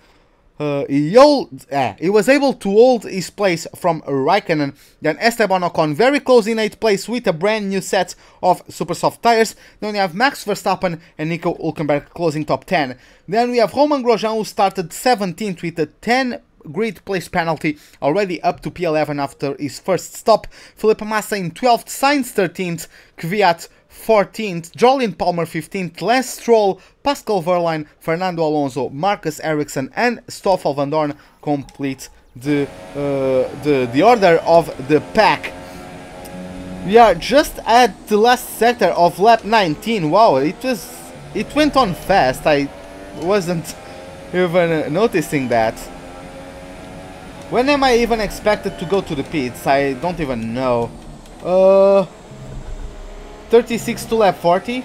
He was able to hold his place from Raikkonen. Then Esteban Ocon very close in 8th place with a brand new set of super soft tires. Then we have Max Verstappen and Nico Hülkenberg closing top 10. Then we have Romain Grosjean, who started 17th with a 10 grid place penalty, already up to P11 after his first stop. Felipe Massa in 12th, Sainz 13th, Kvyat 14th, Jolyon Palmer 15th, Lance Stroll, Pascal Wehrlein, Fernando Alonso, Marcus Ericsson and Stoffel Van Dorn complete the order of the pack. We are just at the last sector of lap 19. Wow, it went on fast. I wasn't even noticing that. When am I even expected to go to the pits? I don't even know. 36 to lap 40.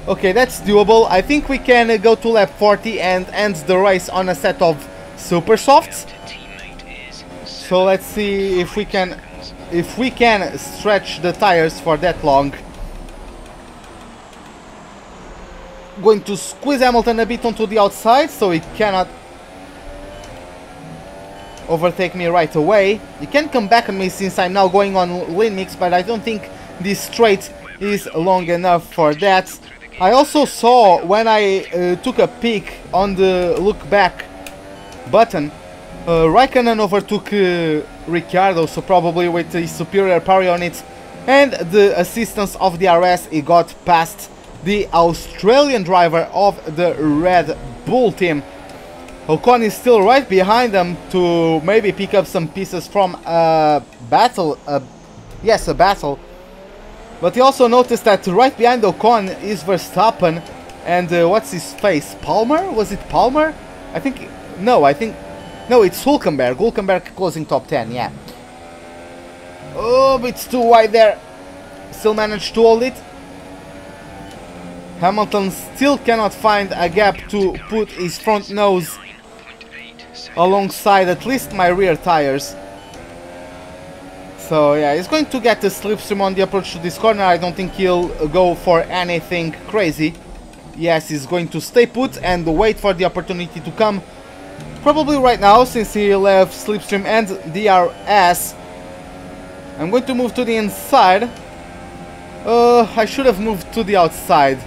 Okay, that's doable. I think we can go to lap 40 and end the race on a set of super softs. So let's see if we can stretch the tires for that long. Going to squeeze Hamilton a bit onto the outside so he cannot overtake me right away. He can come back on me since I'm now going on lean mix, but I don't think this straight is long enough for that. I also saw when I took a peek on the look back button, Raikkonen overtook Ricciardo, so probably with his superior power on it and the assistance of the RS he got past the Australian driver of the Red Bull team. Ocon is still right behind them to maybe pick up some pieces from a battle, yes, a battle. But he also noticed that right behind Ocon is Verstappen and what's his face? Palmer? Was it Palmer? No, it's Hülkenberg. Hülkenberg closing top 10, yeah. Oh, but it's too wide there. Still managed to hold it. Hamilton still cannot find a gap to put his front nose alongside at least my rear tires. So yeah, he's going to get the slipstream on the approach to this corner. I don't think he'll go for anything crazy. Yes, he's going to stay put and wait for the opportunity to come. Probably right now, since he'll have slipstream and DRS. I'm going to move to the inside. I should have moved to the outside.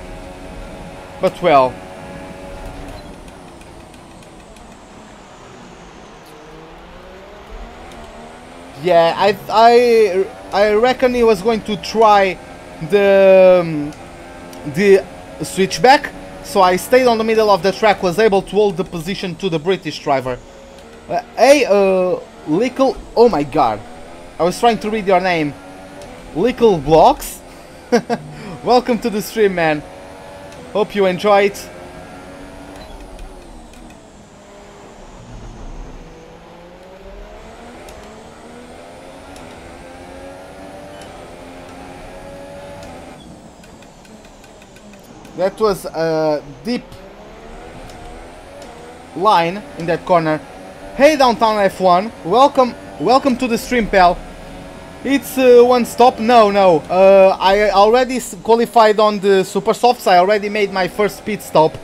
But well. Yeah, I reckon he was going to try the switchback, so I stayed on the middle of the track, was able to hold the position to the British driver. Lickle, oh my god, I was trying to read your name. Lickle Blocks. Welcome to the stream, man. Hope you enjoy it. That was a deep line in that corner. Hey Downtown F1, welcome to the stream, pal. It's one stop. No, I already qualified on the super softs. I already made my first pit stop.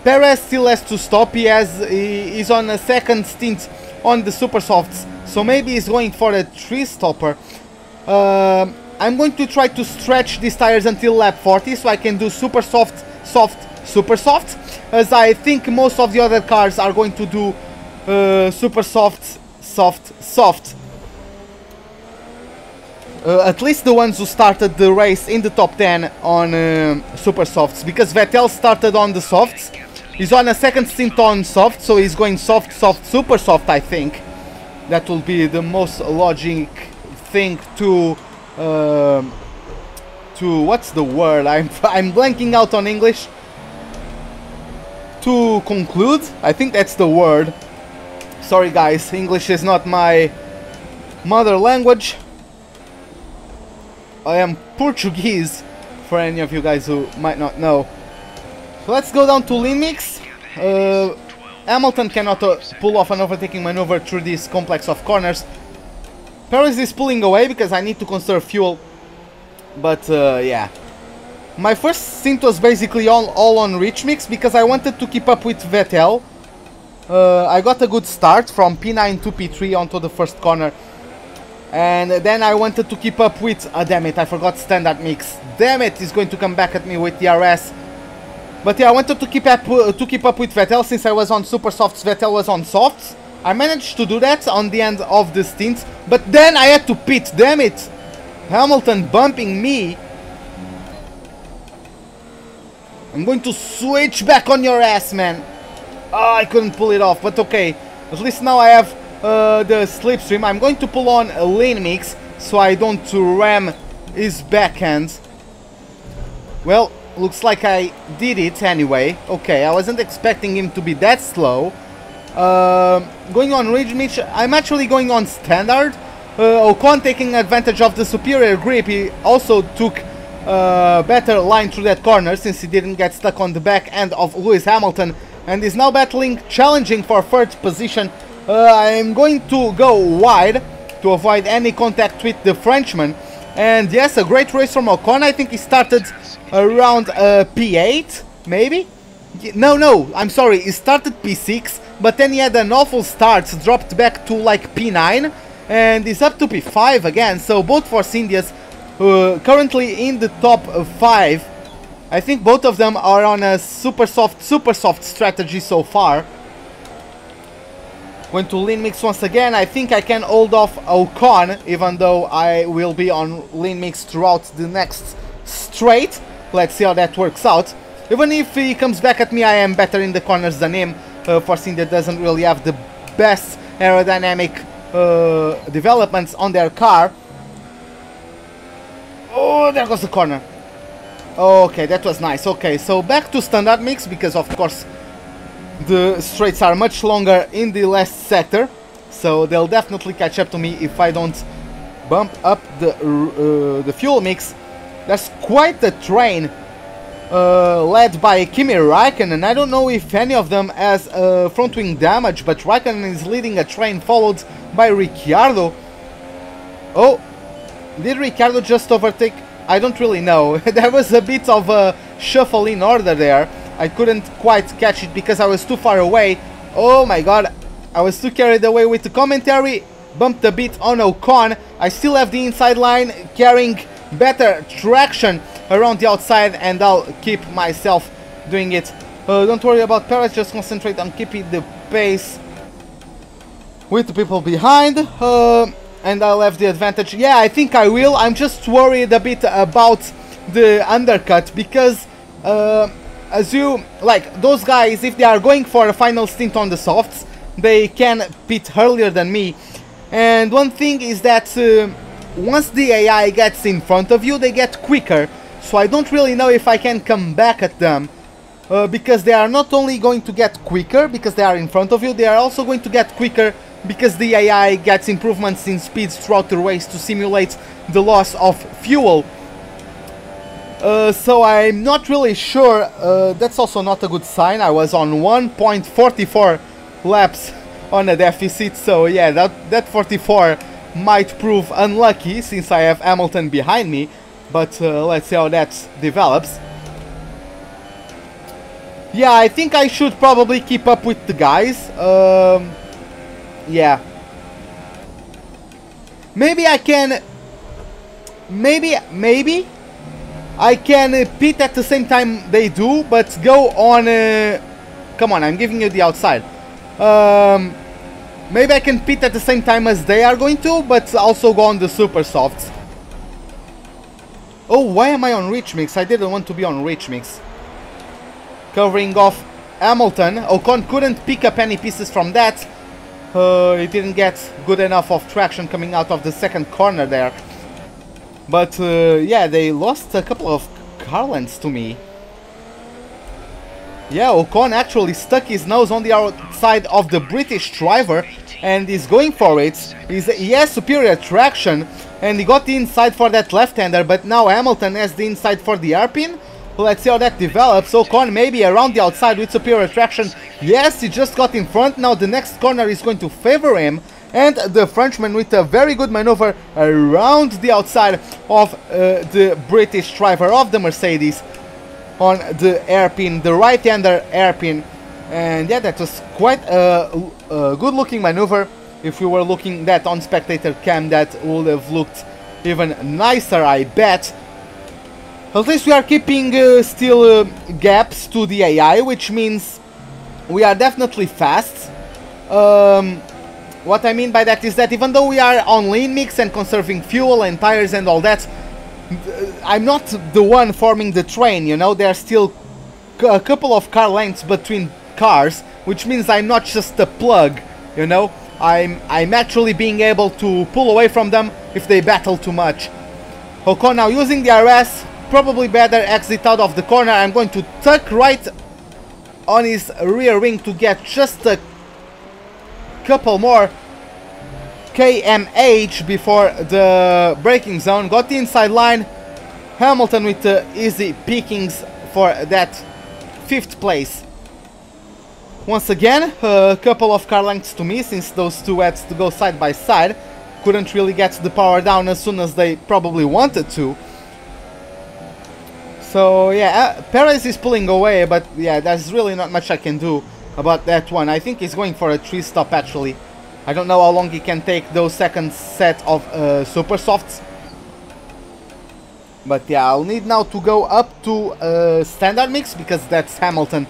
Perez still has to stop. He's on a second stint on the super softs, so maybe he's going for a 3-stopper. I'm going to try to stretch these tires until lap 40 so I can do super soft, super soft, as I think most of the other cars are going to do super soft. At least the ones who started the race in the top 10 on super softs, because Vettel started on the softs. He's on a second stint on soft, so he's going soft, super soft. I think that will be the most logic thing to what's the word? I'm blanking out on English. To conclude, I think that's the word. Sorry guys, English is not my mother language. I am Portuguese, for any of you guys who might not know. So let's go down to lean mix. Hamilton cannot pull off an overtaking maneuver through this complex of corners. Perez is pulling away because I need to conserve fuel. But yeah. My first stint was basically all on rich mix because I wanted to keep up with Vettel. I got a good start from P9 to P3 onto the first corner. And then I wanted to keep up with... damn it, I forgot standard mix. Damn it, he's going to come back at me with DRS. But yeah, I wanted to keep up with Vettel since I was on super softs, Vettel was on softs. I managed to do that on the end of the stint, but then I had to pit, damn it! Hamilton bumping me. I'm going to switch back on your ass, man. Oh, I couldn't pull it off, but okay. At least now I have the slipstream. I'm going to pull on a lean mix so I don't ram his backhand. Well, looks like I did it anyway. Okay, I wasn't expecting him to be that slow. Going on ridge mix, I'm actually going on standard. Ocon taking advantage of the superior grip. He also took better line through that corner since he didn't get stuck on the back end of Lewis Hamilton, and is now challenging for third position. I'm going to go wide to avoid any contact with the Frenchman. And yes, a great race from Ocon. I think he started around P8, maybe? No, I'm sorry, he started P6, but then he had an awful start, dropped back to like P9, and is up to P5 again. So both Force Indias currently in the top 5. I think both of them are on a super soft strategy so far. Going to lean mix once again. I think I can hold off Ocon, even though I will be on lean mix throughout the next straight. Let's see how that works out. Even if he comes back at me, I am better in the corners than him. Force India doesn't really have the best aerodynamic developments on their car. Oh, there goes the corner. Okay, that was nice. Okay, so back to standard mix, because of course the straights are much longer in the last sector, so they'll definitely catch up to me if I don't bump up the fuel mix. There's quite a train led by Kimi Raikkonen. I don't know if any of them has front wing damage, but Raikkonen is leading a train followed by Ricciardo. Oh, did Ricciardo just overtake? I don't really know. There was a bit of a shuffle in order there. I couldn't quite catch it because I was too far away. Oh my god, I was too carried away with the commentary. Bumped a bit on Ocon. I still have the inside line, carrying better traction around the outside, and I'll keep myself doing it. Don't worry about Perez, just concentrate on keeping the pace with the people behind. And I'll have the advantage. Yeah, I think I will. I'm just worried a bit about the undercut, because as you like, those guys, if they are going for a final stint on the softs, they can pit earlier than me. And one thing is that once the AI gets in front of you, they get quicker, so I don't really know if I can come back at them, because they are not only going to get quicker because they are in front of you, they are also going to get quicker because the AI gets improvements in speeds throughout the race to simulate the loss of fuel. So I'm not really sure. That's also not a good sign. I was on 1.44 laps on a deficit, so yeah, that 44 might prove unlucky since I have Hamilton behind me, but let's see how that develops. Yeah, I think I should probably keep up with the guys. Yeah. Maybe I can... Maybe I can pit at the same time they do, but go on... Come on, I'm giving you the outside. Maybe I can pit at the same time as they are going to, but also go on the super softs. Oh, why am I on rich mix? I didn't want to be on rich mix. Covering off Hamilton. Ocon couldn't pick up any pieces from that. He didn't get good enough of traction coming out of the second corner there. But yeah, they lost a couple of car lengths to me. Yeah, Ocon actually stuck his nose on the outside of the British driver and is going for it. He has superior traction and he got the inside for that left-hander, but now Hamilton has the inside for the hairpin. Let's see how that develops. Ocon maybe around the outside with superior traction. Yes, he just got in front. Now the next corner is going to favor him. And the Frenchman with a very good maneuver around the outside of the British driver of the Mercedes on the hairpin, the right-hander hairpin. And yeah, that was quite a good looking maneuver. If we were looking that on spectator cam, that would have looked even nicer, I bet. At least we are keeping still gaps to the AI, which means we are definitely fast. What I mean by that is that even though we are on lean mix and conserving fuel and tires and all that, I'm not the one forming the train, you know. There are still a couple of car lengths between cars, which means I'm not just a plug, you know. I'm actually being able to pull away from them if they battle too much. Ocon now using the RS, probably better exit out of the corner. I'm going to tuck right on his rear wing to get just a couple more kmh before the braking zone. Got the inside line. Hamilton with easy pickings for that 5th place. Once again, a couple of car lengths to me, since those two had to go side by side. Couldn't really get the power down as soon as they probably wanted to. So yeah, Perez is pulling away, but yeah, there's really not much I can do about that one. I think he's going for a 3-stop actually. I don't know how long he can take those second set of super softs. But yeah, I'll need now to go up to standard mix, because that's Hamilton.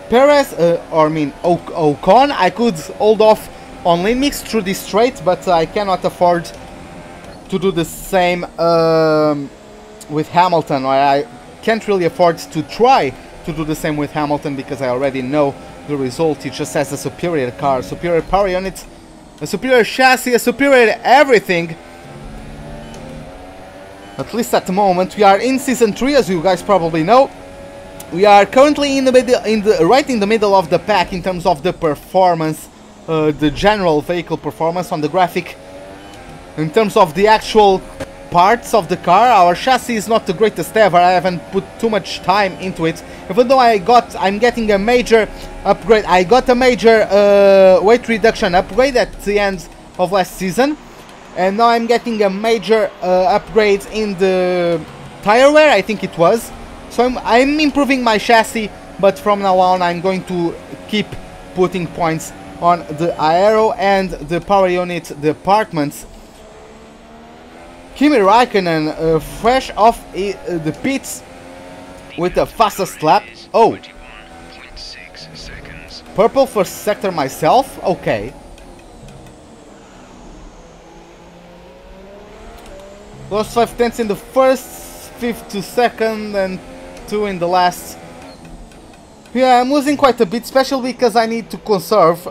Perez, or I mean Ocon, I could hold off on lean mix through this straight, but I cannot afford to do the same with Hamilton. I can't really afford to try to do the same with Hamilton, because I already know the result. He just has a superior car, superior power unit, a superior chassis, a superior everything. At least at the moment. We are in season 3, as you guys probably know. We are currently in the middle, right in the middle of the pack in terms of the performance, the general vehicle performance on the graphic. In terms of the actual parts of the car, our chassis is not the greatest ever. I haven't put too much time into it, even though I'm getting a major upgrade. I got a major weight reduction upgrade at the end of last season, and now I'm getting a major upgrade in the tire wear, I think it was. So I'm improving my chassis, but from now on I'm going to keep putting points on the aero and the power unit departments. Kimi Raikkonen fresh off the pits with the fastest lap. Oh, purple first sector myself. Okay. Lost 5 tenths in the first 5th to 2nd and 2 in the last. Yeah, I'm losing quite a bit, especially because I need to conserve.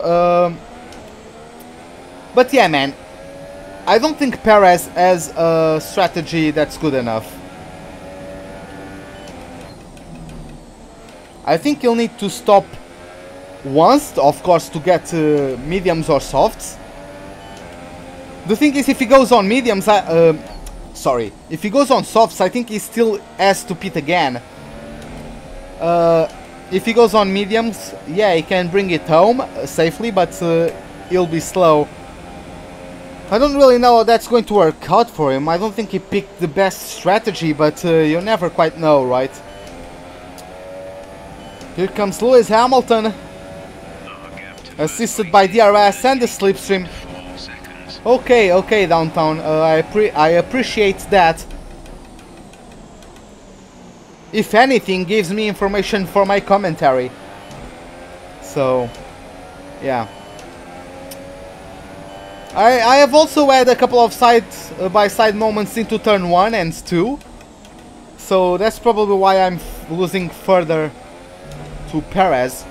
But yeah, man, I don't think Perez has a strategy that's good enough. I think he'll need to stop once, of course, to get mediums or softs. The thing is, if he goes on mediums, if he goes on softs, I think he still has to pit again. If he goes on mediums, yeah, he can bring it home safely, but he'll be slow. I don't really know how that's going to work out for him. I don't think he picked the best strategy, but you never quite know, right? Here comes Lewis Hamilton, assisted by DRS and the slipstream. Okay, Downtown, I appreciate that. If anything, gives me information for my commentary. So, yeah. I have also had a couple of side-by-side moments into turn 1 and 2. So that's probably why I'm losing further to Perez.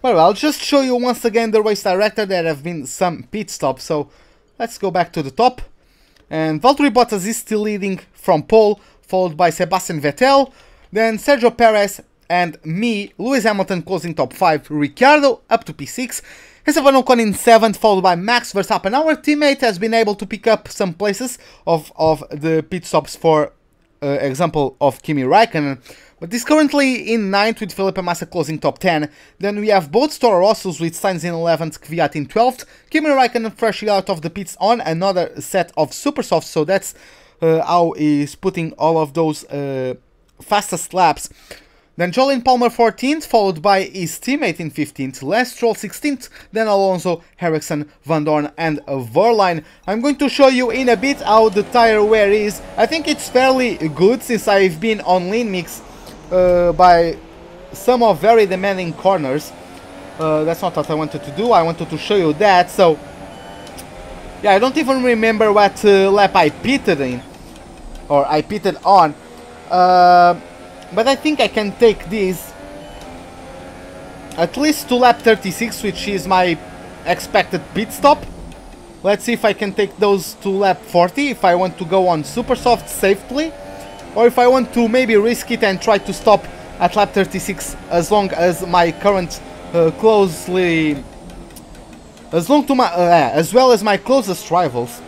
Well, I'll just show you once again the race director. There have been some pit stops, so let's go back to the top. And Valtteri Bottas is still leading from pole, followed by Sebastian Vettel, then Sergio Perez and me, Lewis Hamilton closing top 5, Ricciardo up to P6, Esteban Ocon in 7th, followed by Max Verstappen. Our teammate has been able to pick up some places of the pit stops, for example of Kimi Raikkonen, but is currently in 9th with Felipe Massa closing top 10. Then we have both Toro Rossos with Sainz in 11th, Kvyat in 12th, Kimi Raikkonen freshly out of the pits on another set of super softs, so that's how he's putting all of those fastest laps. Then Jolyon Palmer 14th, followed by his teammate in 15th, Lance Stroll 16th, then Alonso, Ericsson, Van Dorn and Verline. I'm going to show you in a bit how the tire wear is. I think it's fairly good since I've been on lean mix by some of very demanding corners. That's not what I wanted to do. I wanted to show you that. So yeah, I don't even remember what lap I pitted in, or I pitted on, but I think I can take this at least to lap 36, which is my expected pit stop. Let's see if I can take those to lap 40 if I want to go on super soft safely, or if I want to maybe risk it and try to stop at lap 36 as long as my current as well as my closest rivals.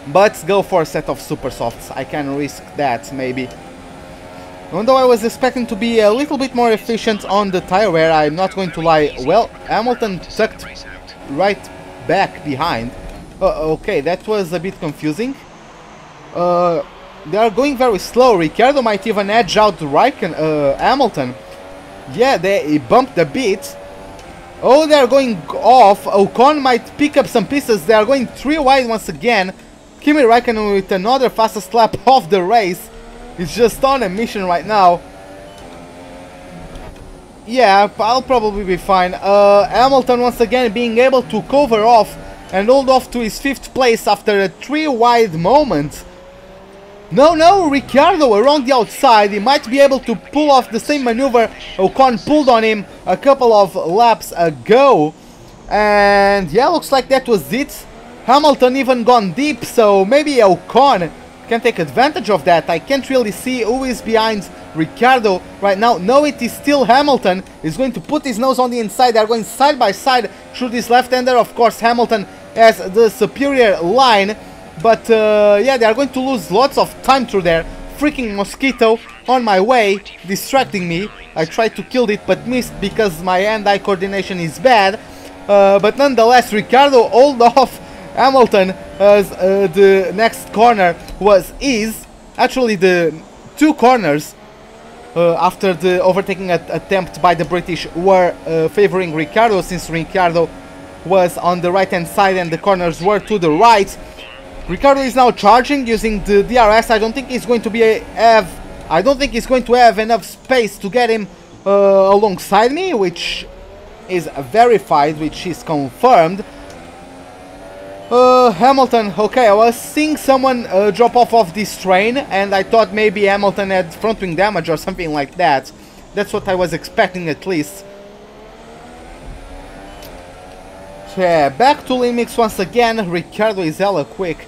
But go for a set of super softs. I can risk that maybe. Even though I was expecting to be a little bit more efficient on the tire wear, I'm not going to lie. Well, Hamilton tucked right back behind. Okay, that was a bit confusing. They are going very slow. Ricciardo might even edge out Hamilton. Yeah, he bumped a bit. Oh, they are going off. Ocon might pick up some pieces. They are going 3 wide once again. Kimi Raikkonen with another fastest lap of the race. He's just on a mission right now. Yeah, I'll probably be fine. Hamilton once again being able to cover off and hold off to his 5th place after a 3 wide moment. No, Ricciardo around the outside. He might be able to pull off the same maneuver Ocon pulled on him a couple of laps ago. And yeah, looks like that was it. Hamilton even gone deep, so maybe Ocon can take advantage of that. I can't really see who is behind Ricciardo right now. No, it is still Hamilton. He's going to put his nose on the inside. They're going side by side through this left-hander. Of course, Hamilton has the superior line. But yeah, they are going to lose lots of time through there. Freaking mosquito on my way, distracting me. I tried to kill it but missed because my hand-eye coordination is bad. But nonetheless, Ricciardo hold off Hamilton as the next corner was actually the 2 corners after the overtaking attempt by the British were favoring Ricciardo, since Ricciardo was on the right hand side and the corners were to the right. Ricciardo is now charging using the DRS. I don't think he's going to have I don't think he's going to have enough space to get him alongside me, which is verified, which is confirmed. Hamilton, okay, I was seeing someone drop off of this train, and I thought maybe Hamilton had front wing damage or something like that. That's what I was expecting, at least. Yeah, back to lean mix once again. Ricciardo is hella quick,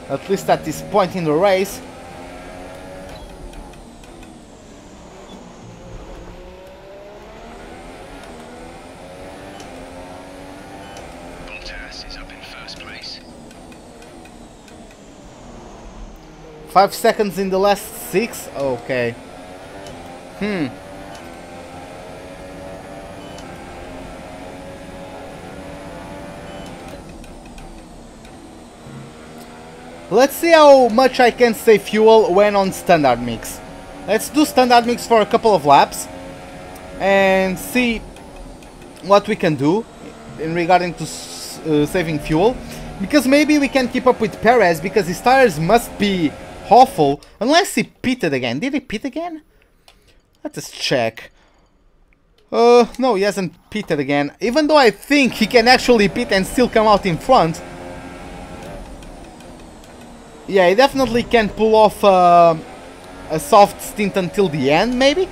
at least at this point in the race. Bottas is up in first place. 5 seconds in the last 6? Okay. Let's see how much I can save fuel when on standard mix. Let's do standard mix for a couple of laps and see what we can do in regarding to saving fuel, because maybe we can keep up with Perez, because his tires must be awful, unless he pitted again. Did he pit again? Let us check. No, he hasn't pitted again, even though I think he can actually pit and still come out in front. Yeah, he definitely can pull off a soft stint until the end, maybe?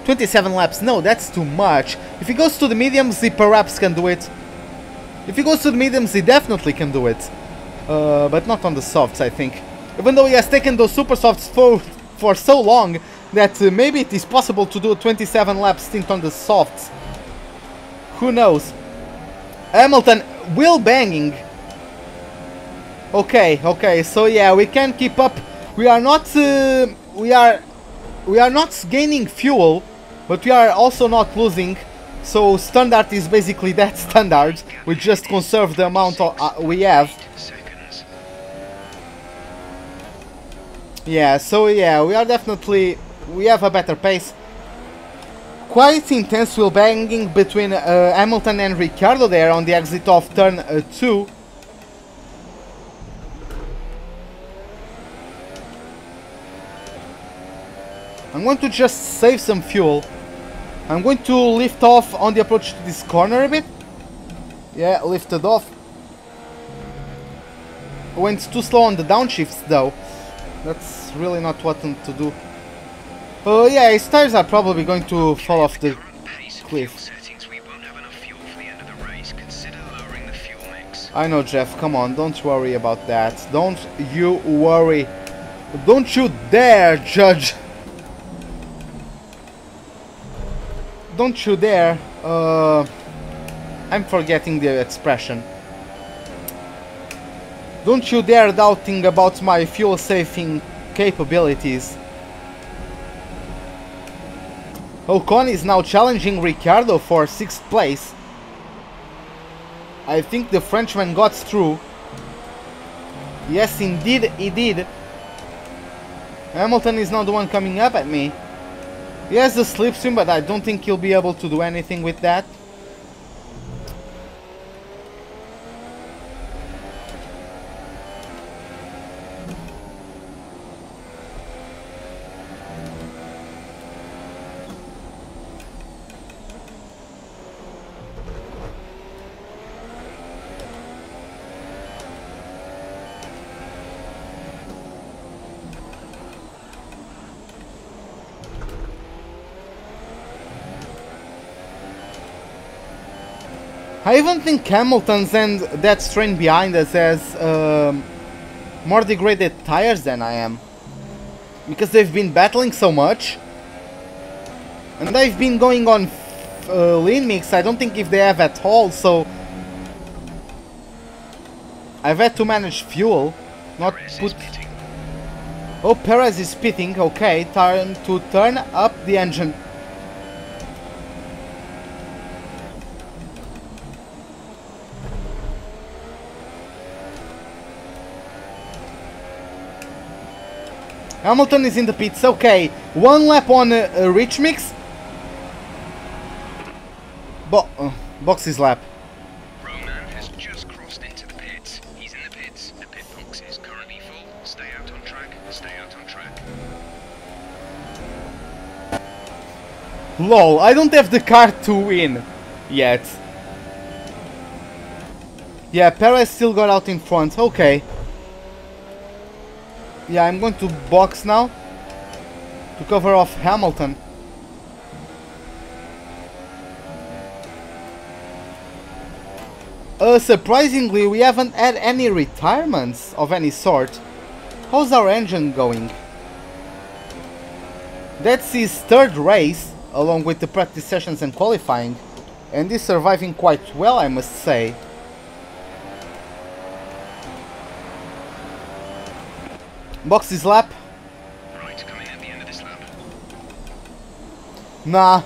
27 laps, no, that's too much. If he goes to the mediums, he perhaps can do it. If he goes to the mediums, he definitely can do it. But not on the softs, I think. Even though he has taken those super softs for so long, that maybe it is possible to do a 27 lap stint on the softs. Who knows? Hamilton wheel banging. Okay, so yeah, we can keep up. We are not gaining fuel, but we are also not losing. So standard is basically that standard. We just conserve the amount we have. Yeah, so yeah, we have a better pace. Quite intense wheel banging between Hamilton and Ricciardo there on the exit of turn 2. I'm going to just save some fuel. I'm going to lift off on the approach to this corner a bit. Yeah, lifted off. Went too slow on the downshifts though. That's really not what to do. Yeah, his tires are probably going to fall off the cliff. I know, Jeff, come on, don't worry about that. Don't you worry. Don't you dare judge. Don't you dare. I'm forgetting the expression. Don't you dare doubting about my fuel saving capabilities. Ocon is now challenging Ricciardo for 6th place. I think the Frenchman got through. Yes, indeed he did. Hamilton is now the one coming up at me. He has the slipstream, but I don't think he'll be able to do anything with that. I even think Hamilton's and that strain behind us has more degraded tires than I am. Because they've been battling so much. And they've been going on lean mix. I don't think if they have at all, so I've had to manage fuel. Not put... Oh, Perez is pitting. Okay, time to turn up the engine. Hamilton is in the pits, okay. 1 lap on rich mix. Box his lap. Roman has just crossed into the pits. He's in the pits. The pit box is currently full. Stay out on track. Stay out on track. Lol, I don't have the car to win yet. Yeah, Perez still got out in front. Okay. Yeah, I'm going to box now to cover off Hamilton. Surprisingly, we haven't had any retirements of any sort. How's our engine going? That's his third race, along with the practice sessions and qualifying, and he's surviving quite well, I must say. Box his lap. Right, coming at the end of this lap. Nah.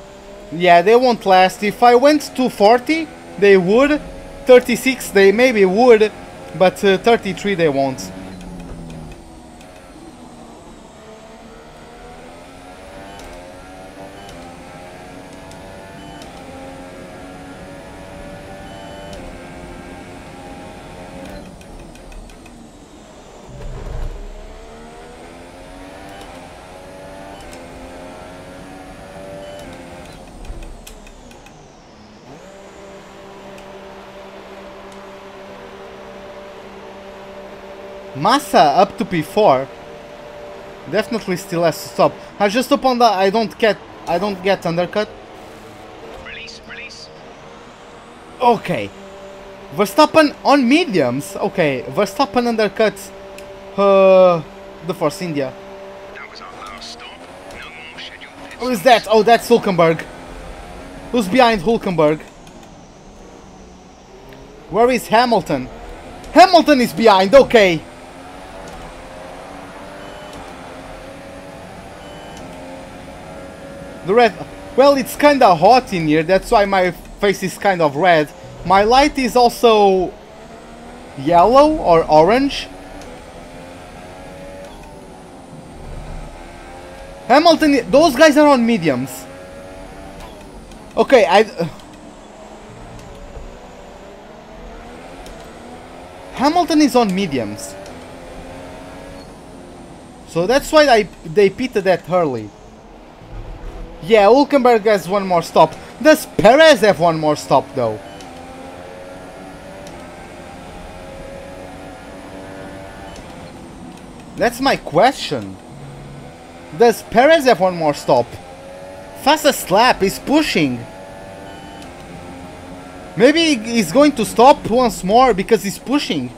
Yeah, they won't last. If I went to 40, they would. 36, they maybe would. But 33, they won't. Massa up to P4 definitely still has to stop. I just hope on that I don't get undercut. Release. Okay. Verstappen on mediums. Okay, Verstappen undercuts the Force India. That was our last stop. No more scheduled pits. Who is that? Oh, that's Hulkenberg. Who's behind Hulkenberg? Where is Hamilton? Hamilton is behind, okay. The red... Well, it's kinda hot in here, that's why my face is kind of red. My light is also... yellow or orange. Hamilton... Those guys are on mediums. Okay, Hamilton is on mediums. So that's why they pitted that early. Yeah, Hulkenberg has one more stop. Does Perez have one more stop though? That's my question. Does Perez have one more stop? Fastest lap, he's pushing. Maybe he's going to stop once more because he's pushing.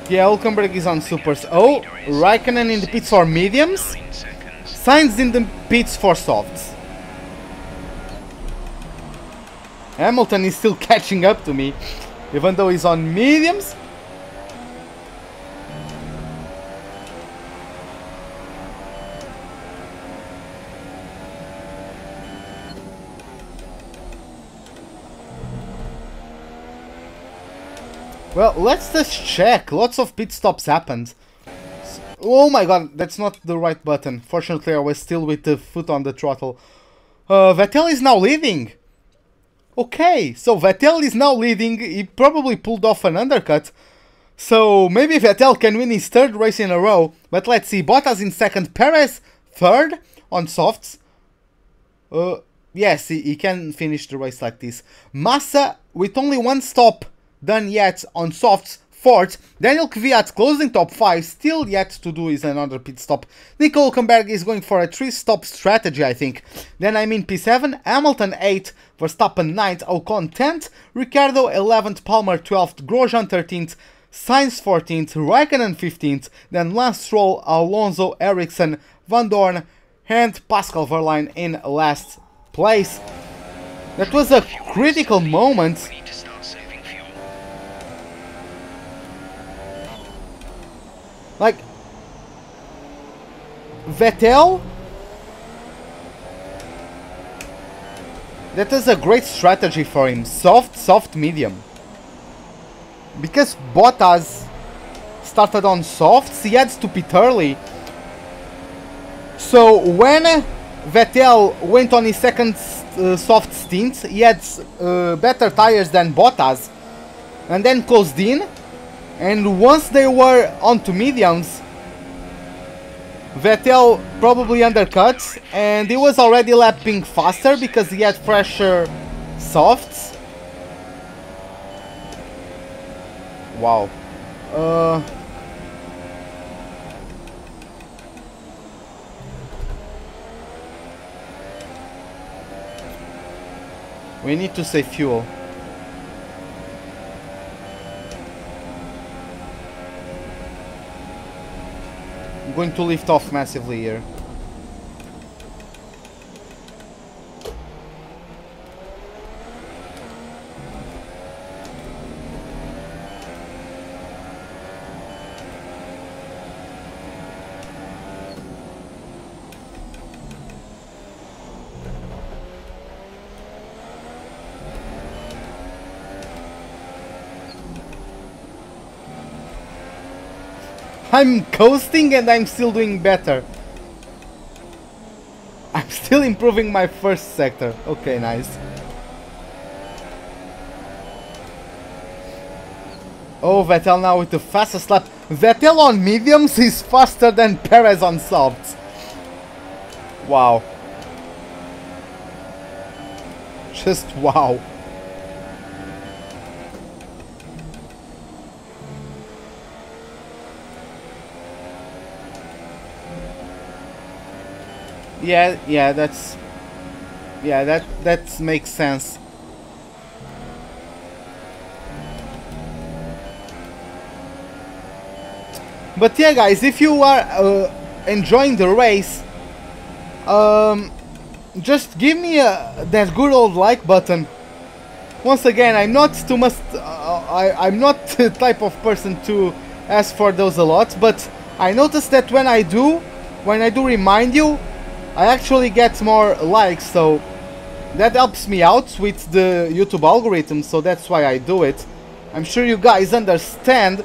Yeah, Hulkenberg is on supers. Oh, Raikkonen in the pits for mediums. 9 seconds. Sainz in the pits for softs. Hamilton is still catching up to me, even though he's on mediums. Well, let's just check. Lots of pit stops happened. Oh my god, that's not the right button. Fortunately, I was still with the foot on the throttle. Vettel is now leading. Okay, so Vettel is now leading. He probably pulled off an undercut. So maybe Vettel can win his third race in a row. But let's see. Bottas in second. Perez third on softs. Yes, he can finish the race like this. Massa with only one stop done yet on softs, fourth. Daniel Kvyat closing top 5, still yet to do is another pit stop. Nico Hulkenberg is going for a 3-stop strategy, I think. Then I'm in P7, Hamilton 8th, Verstappen 9th, Ocon 10th, Ricciardo 11th, Palmer 12th, Grosjean 13th, Sainz 14th, Raikkonen 15th, then Lance Stroll, Alonso, Ericsson, Van Dorn, and Pascal Wehrlein in last place. That was a critical moment. We need to start saving fuel. Like, Vettel, that is a great strategy for him. Soft, medium. Because Bottas started on softs, he had to pit early. So when Vettel went on his second soft stint, he had better tires than Bottas, and then closed in. And once they were onto mediums, Vettel probably undercut, and he was already lapping faster because he had fresher softs. Wow. We need to save fuel. I'm going to lift off massively here. I'm coasting and I'm still doing better. I'm still improving my first sector. Okay, nice. Oh, Vettel now with the fastest lap. Vettel on mediums is faster than Perez on softs. Wow. Just wow. Yeah, that makes sense. But yeah, guys, if you are enjoying the race, just give me that good old like button. Once again, I'm not too much. I'm not the type of person to ask for those a lot, but I noticed that when I do remind you, I actually get more likes, so that helps me out with the YouTube algorithm, so that's why I do it. I'm sure you guys understand.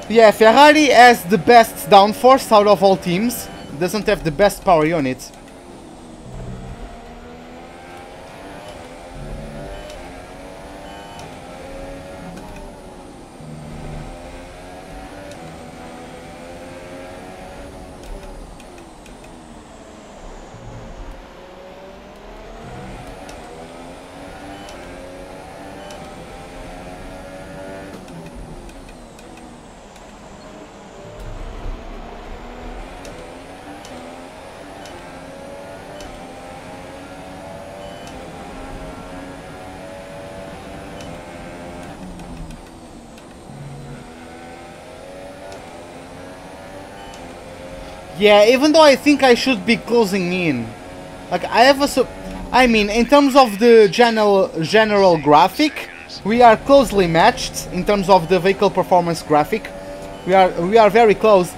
Yeah, Ferrari has the best downforce out of all teams. Doesn't have the best power unit. Yeah, even though I think I should be closing in. Like, I have a... I mean, in terms of the general graphic, we are closely matched in terms of the vehicle performance graphic. We are very close.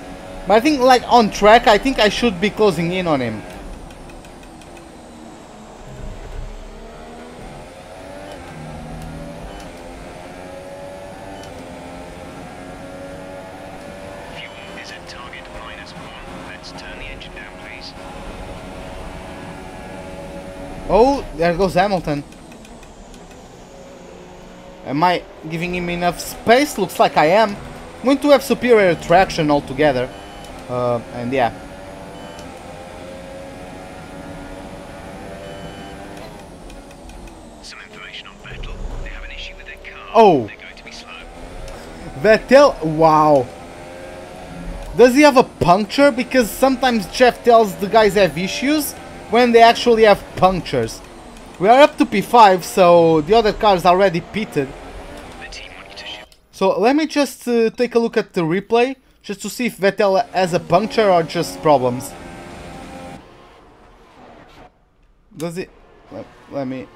But I think, like, on track, I think I should be closing in on him. Oh, there goes Hamilton. Am I giving him enough space? Looks like I am. I'm going to have superior traction altogether. And yeah. Some information on Vettel. They have an issue with their car. Oh. They're going to be slow. Vettel, wow. Does he have a puncture? Because sometimes Jeff tells the guys have issues when they actually have punctures. We are up to P5, so the other cars are already pitted. So let me just take a look at the replay, just to see if Vettel has a puncture or just problems. Does it? Let me...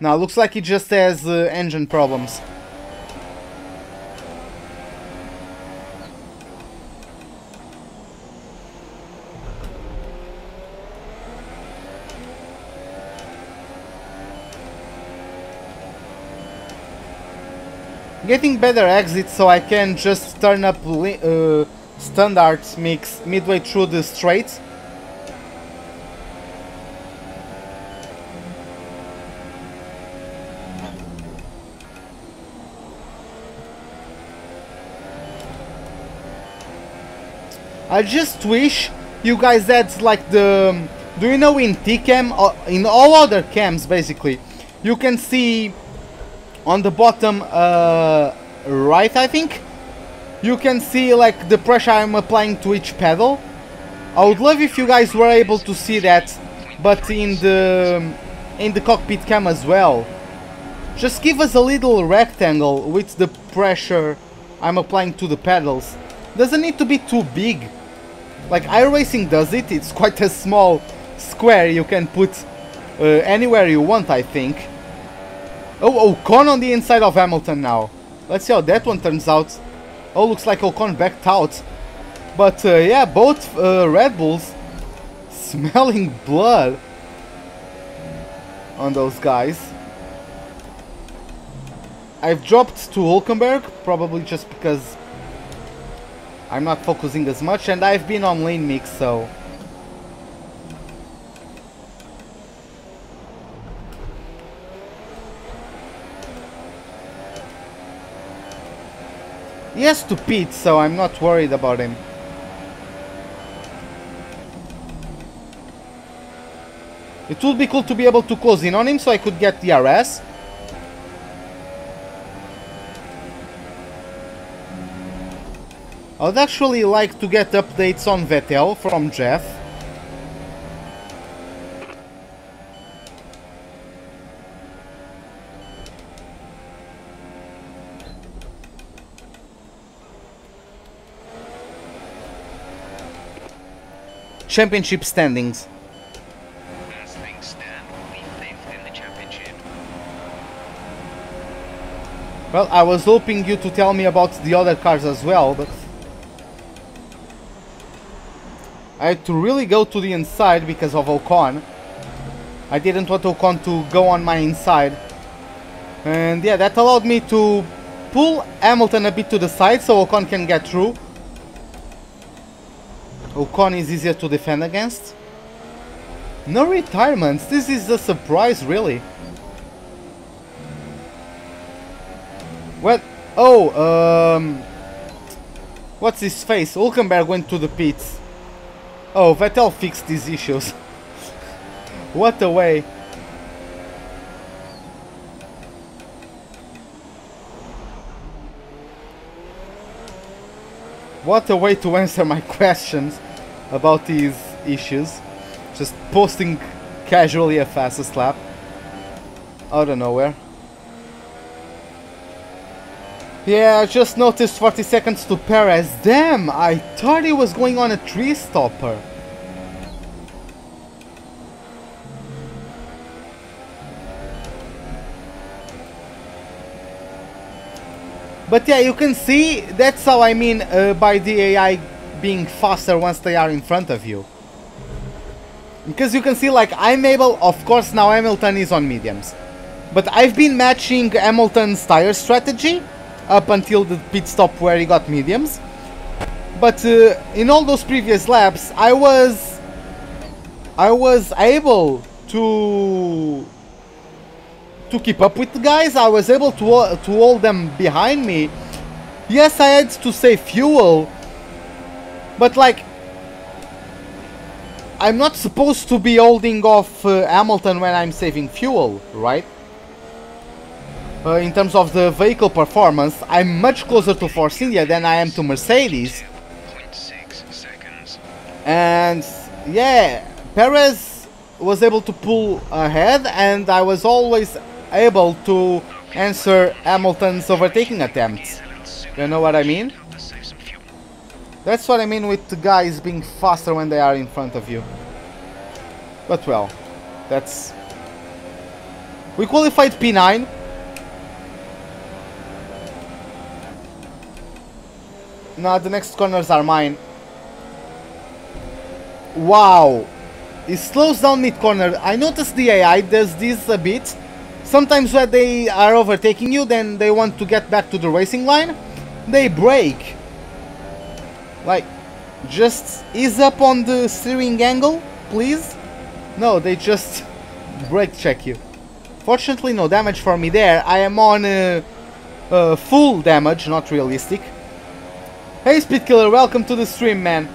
Now, looks like he just has engine problems. getting better exits so I can just turn up standard mix midway through the straight. I just wish you guys had like the... Do you know in T-Cam, in all other cams basically, you can see on the bottom right, I think, you can see like the pressure I'm applying to each pedal. I would love if you guys were able to see that, but in the cockpit cam as well. Just give us a little rectangle with the pressure I'm applying to the pedals. Doesn't need to be too big. Like iRacing does it, it's quite a small square you can put anywhere you want, I think. Oh, Ocon on the inside of Hamilton now. Let's see how that one turns out. Oh, looks like Ocon backed out. But yeah, both Red Bulls smelling blood on those guys. I've dropped to Hülkenberg, probably just because I'm not focusing as much, and I've been on lane mix, so... He has to pit, so I'm not worried about him. It would be cool to be able to close in on him so I could get the RS. I would actually like to get updates on Vettel from Jeff. Championship standings. As things stand, we'll be fifth in the championship. Well, I was hoping you to tell me about the other cars as well, but I had to really go to the inside because of Ocon. I didn't want Ocon to go on my inside. And yeah, that allowed me to pull Hamilton a bit to the side so Ocon can get through. Ocon is easier to defend against. No retirements, this is a surprise really. What? Oh, what's his face? Hülkenberg went to the pits. Oh, Vettel fixed these issues. What a way. What a way to answer my questions about these issues. Just posting casually a fastest lap out of nowhere. Yeah, I just noticed 40 seconds to Perez. Damn, I thought he was going on a tree stopper. But yeah, you can see, that's how I mean by the AI being faster once they are in front of you. Because you can see, like, I'm able, of course now Hamilton is on mediums. But I've been matching Hamilton's tire strategy up until the pit stop where he got mediums. But in all those previous laps, I was able to keep up with the guys. I was able to hold them behind me. Yes, I had to save fuel, but like, I'm not supposed to be holding off Hamilton when I'm saving fuel, right? In terms of the vehicle performance, I'm much closer to Force India than I am to Mercedes. 0.6 seconds. And yeah, Perez was able to pull ahead, and I was always able to answer Hamilton's overtaking attempts. You know what I mean? That's what I mean with the guys being faster when they are in front of you. But well, that's... We qualified P9. Now the next corners are mine. Wow! It slows down mid-corner. I noticed the AI does this a bit. Sometimes when they are overtaking you, then they want to get back to the racing line, they brake. Like, just ease up on the steering angle, please. No, they just brake check you. Fortunately, no damage for me there. I am on full damage, not realistic. Hey Speedkiller, welcome to the stream, man.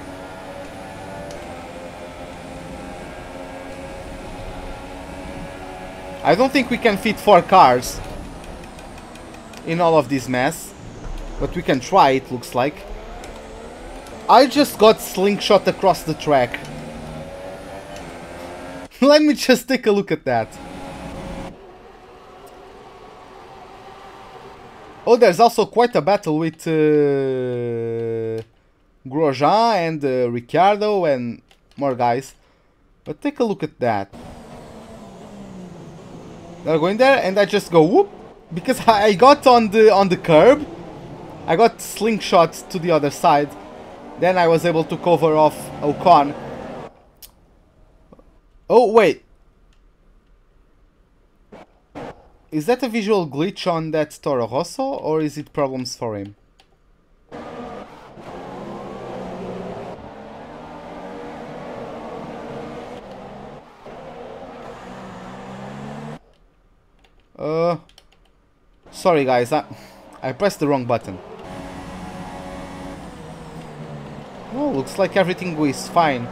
I don't think we can fit 4 cars in all of this mess, but we can try, it looks like. I just got slingshot across the track. Let me just take a look at that. Oh, there's also quite a battle with Grosjean and Ricciardo and more guys. But take a look at that. They're going there and I just go whoop because I got on the curb. I got slingshot to the other side. Then I was able to cover off Ocon. Oh wait. Is that a visual glitch on that Toro Rosso, or is it problems for him? Sorry guys, I pressed the wrong button. Oh, looks like everything is fine.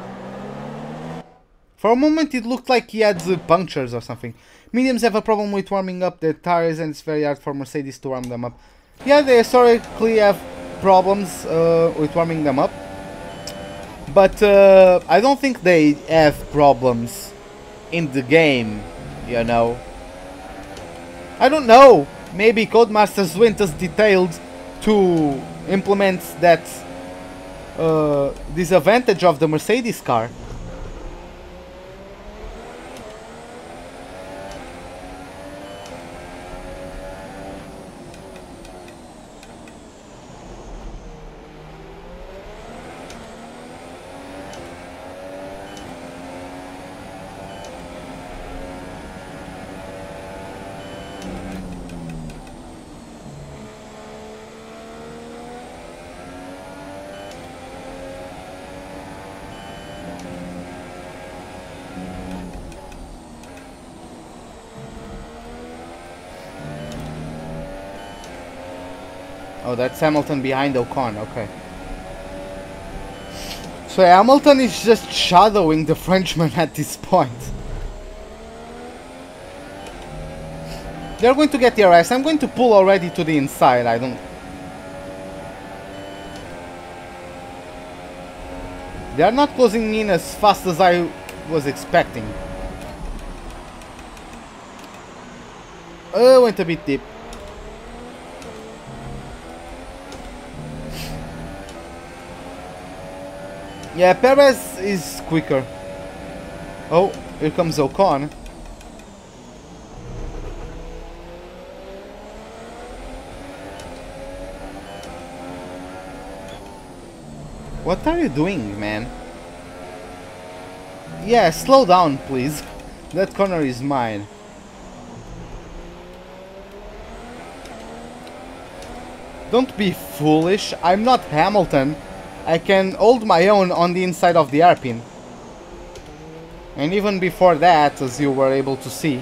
For a moment it looked like he had punctures or something. Mediums have a problem with warming up their tires and it's very hard for Mercedes to warm them up. Yeah, they historically have problems with warming them up. But I don't think they have problems in the game, you know. I don't know. Maybe Codemasters went as detailed to implement that disadvantage of the Mercedes car. Oh, that's Hamilton behind Ocon, okay. So Hamilton is just shadowing the Frenchman at this point. They're going to get the arrest. I'm going to pull already to the inside. I don't... They are not closing in as fast as I was expecting. Oh, went a bit deep. Yeah, Perez is quicker. Oh, here comes Ocon. What are you doing, man? Yeah, slow down, please. That corner is mine. Don't be foolish. I'm not Hamilton. I can hold my own on the inside of the hairpin. And even before that, as you were able to see.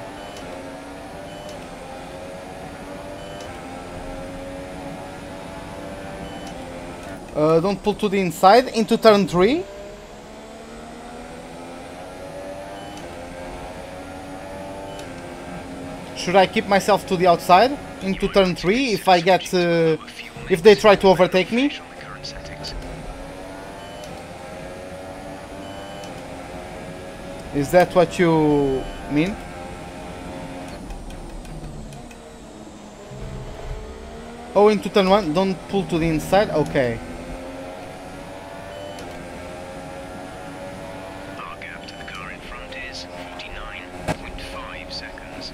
Don't pull to the inside, into turn 3. Should I keep myself to the outside, into turn 3, if I get, if they try to overtake me? Is that what you mean? Oh, into turn 1, don't pull to the inside? Okay. Our gap to the car in front is 49.5 seconds.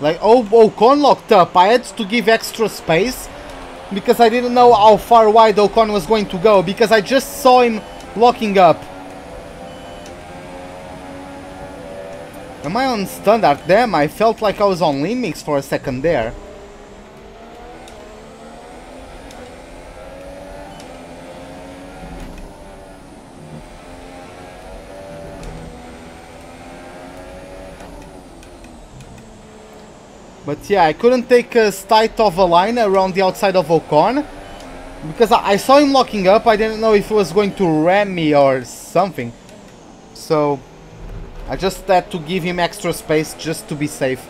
Like, oh, Ocon locked up. I had to give extra space because I didn't know how far wide Ocon was going to go, because I just saw him locking up. Am I on standard? Damn, I felt like I was on lean mix for a second there. But yeah, I couldn't take as tight of a line around the outside of Ocon. Because I saw him locking up, I didn't know if he was going to ram me or something. So I just had to give him extra space just to be safe.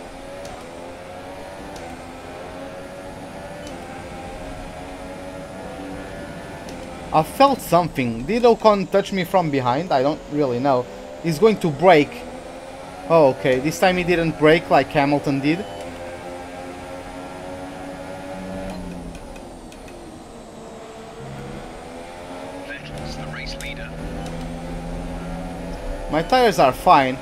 I felt something. Did Ocon touch me from behind? I don't really know. He's going to brake. Oh, okay. This time he didn't brake like Hamilton did. My tires are fine.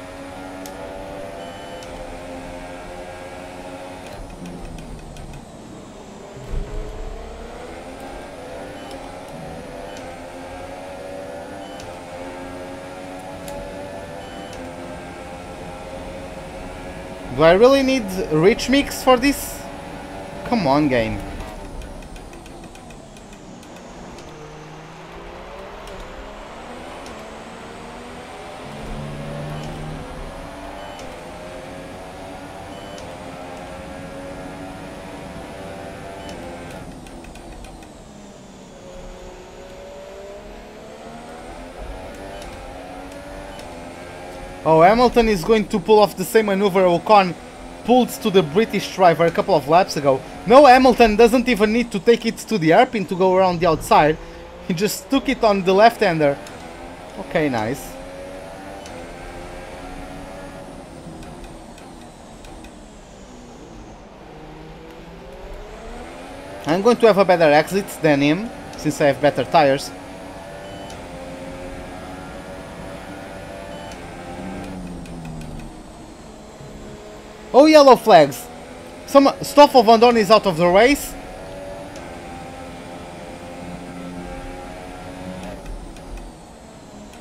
Do I really need rich mix for this? Come on, game. Oh, Hamilton is going to pull off the same maneuver Ocon pulled to the British driver a couple of laps ago. No, Hamilton doesn't even need to take it to the hairpin to go around the outside. He just took it on the left-hander. Okay, nice. I'm going to have a better exit than him, since I have better tires. Oh, yellow flags. Some Stoffel Van Dorn is out of the race.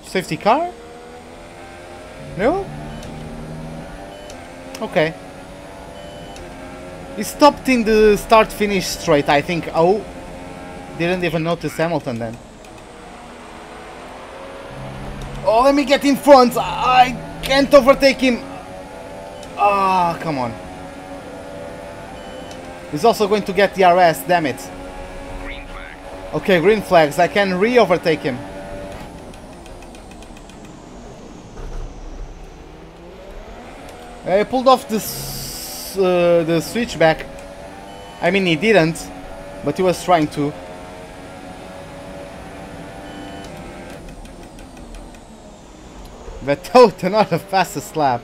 Safety car? No? Okay. He stopped in the start-finish straight, I think. Oh, didn't even notice Hamilton then. Oh, let me get in front. I can't overtake him. Ah, come on. He's also going to get DRS, damn it. Green flag. Okay, green flags. I can re-overtake him. I pulled off the switchback. I mean, he didn't, but he was trying to. But oh, not the fastest lap.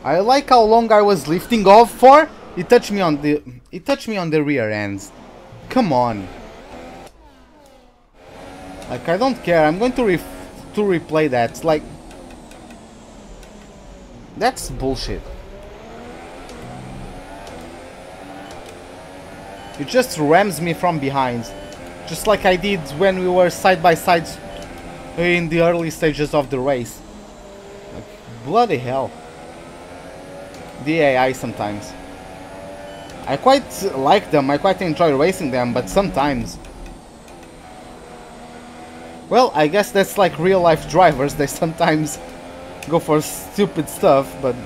I like how long I was lifting off for. It touched me on the rear ends. Come on. Like, I don't care. I'm going to replay that. Like, that's bullshit. It just rams me from behind, just like I did when we were side by side in the early stages of the race. Like, bloody hell. The AI sometimes. I quite like them, I quite enjoy racing them, but sometimes... Well, I guess that's like real life drivers, they sometimes go for stupid stuff, but...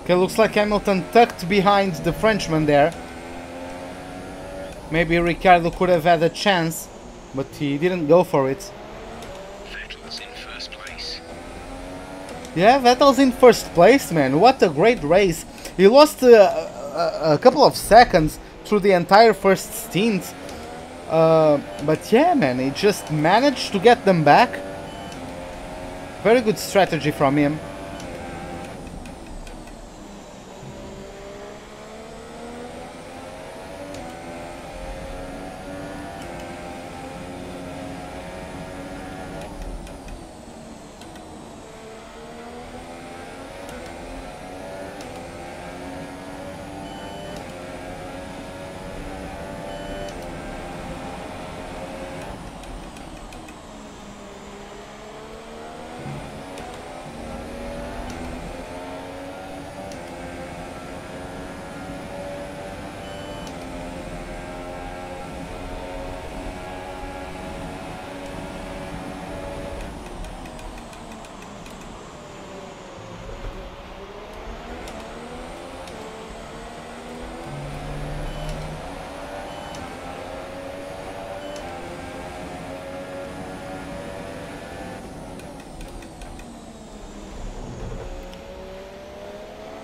Okay, looks like Hamilton tucked behind the Frenchman there. Maybe Ricciardo could have had a chance, but he didn't go for it. Vettel's in first place. Yeah, Vettel's in first place, man. What a great race. He lost a couple of seconds through the entire first stint. But yeah, man, he just managed to get them back. Very good strategy from him.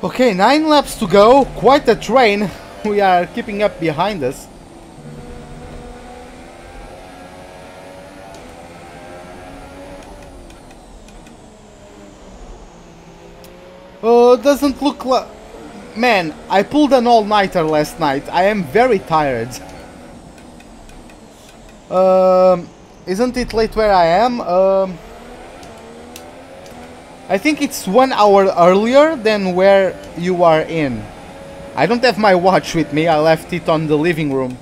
Okay, 9 laps to go. Quite a train we are keeping up behind us. Doesn't look like... Man, I pulled an all-nighter last night. I am very tired. Isn't it late where I am? I think it's 1 hour earlier than where you are in. I don't have my watch with me. I left it on the living room.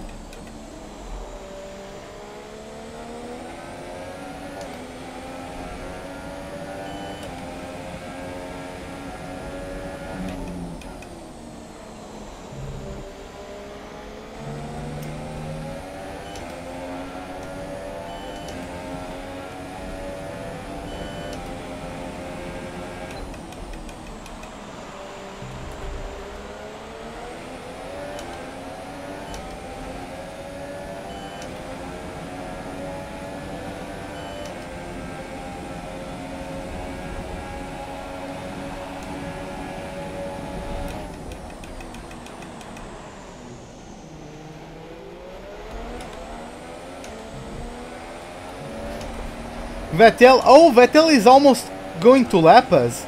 Vettel, oh, Vettel is almost going to lap us.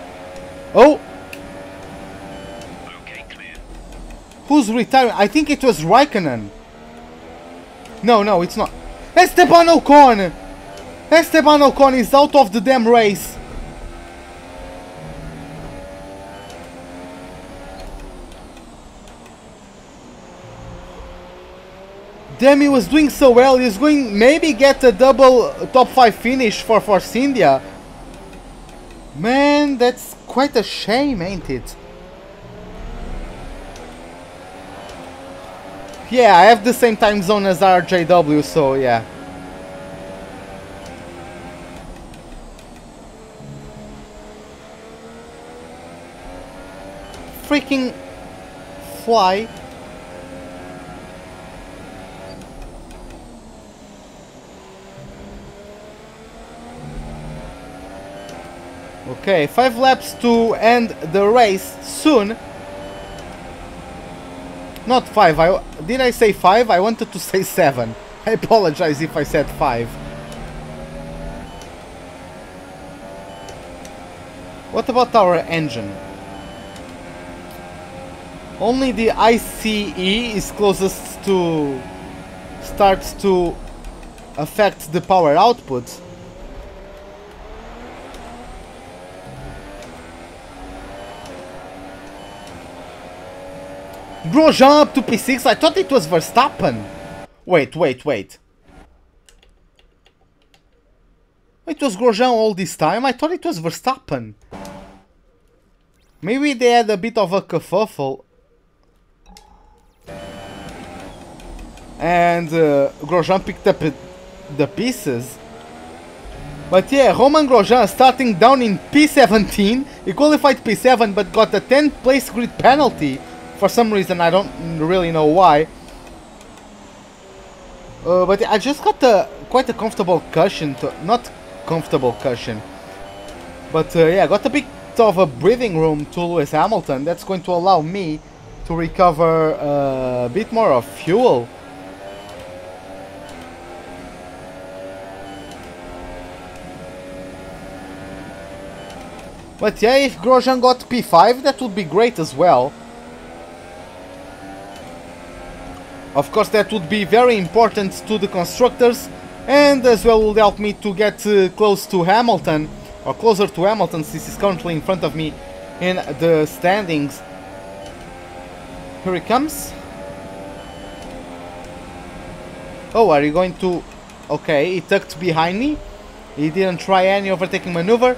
Oh! Okay, clear. Who's retiring? I think it was Raikkonen. No, it's not. Esteban Ocon! Esteban Ocon is out of the damn race. Damn, he was doing so well. He's going maybe get a double top 5 finish for Force India. Man, that's quite a shame, ain't it? Yeah, I have the same time zone as RJW, so yeah. Freaking fly. Okay, 5 laps to end the race soon. Not 5, did I say 5? I wanted to say 7. I apologize if I said 5. What about our engine? Only the ICE is closest to... starts to affect the power output. Grosjean up to P6, I thought it was Verstappen. Wait. It was Grosjean all this time? I thought it was Verstappen. Maybe they had a bit of a kerfuffle. And Grosjean picked up the pieces. But yeah, Romain Grosjean starting down in P17. He qualified P7 but got a 10th place grid penalty. For some reason, I don't really know why. But I just got quite a comfortable cushion. Not comfortable cushion. But yeah, got a bit of a breathing room to Lewis Hamilton. That's going to allow me to recover a bit more of fuel. But yeah, if Grosjean got P5, that would be great as well. Of course, that would be very important to the constructors, and as well would help me to get close to Hamilton, or closer to Hamilton, since he's currently in front of me in the standings. Here he comes. Oh, are you going to... Okay, he tucked behind me. He didn't try any overtaking maneuver.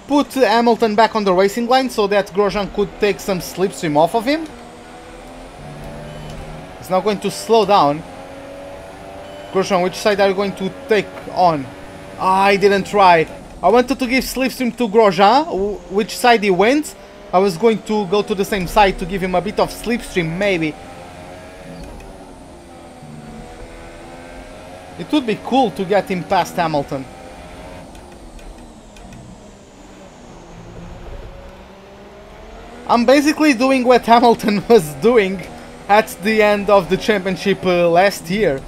Put Hamilton back on the racing line so that Grosjean could take some slipstream off of him. He's now going to slow down. Grosjean, which side are you going to take on? I didn't try. I wanted to give slipstream to Grosjean. Which side he went, I was going to go to the same side to give him a bit of slipstream, maybe. It would be cool to get him past Hamilton. I'm basically doing what Hamilton was doing at the end of the championship last year.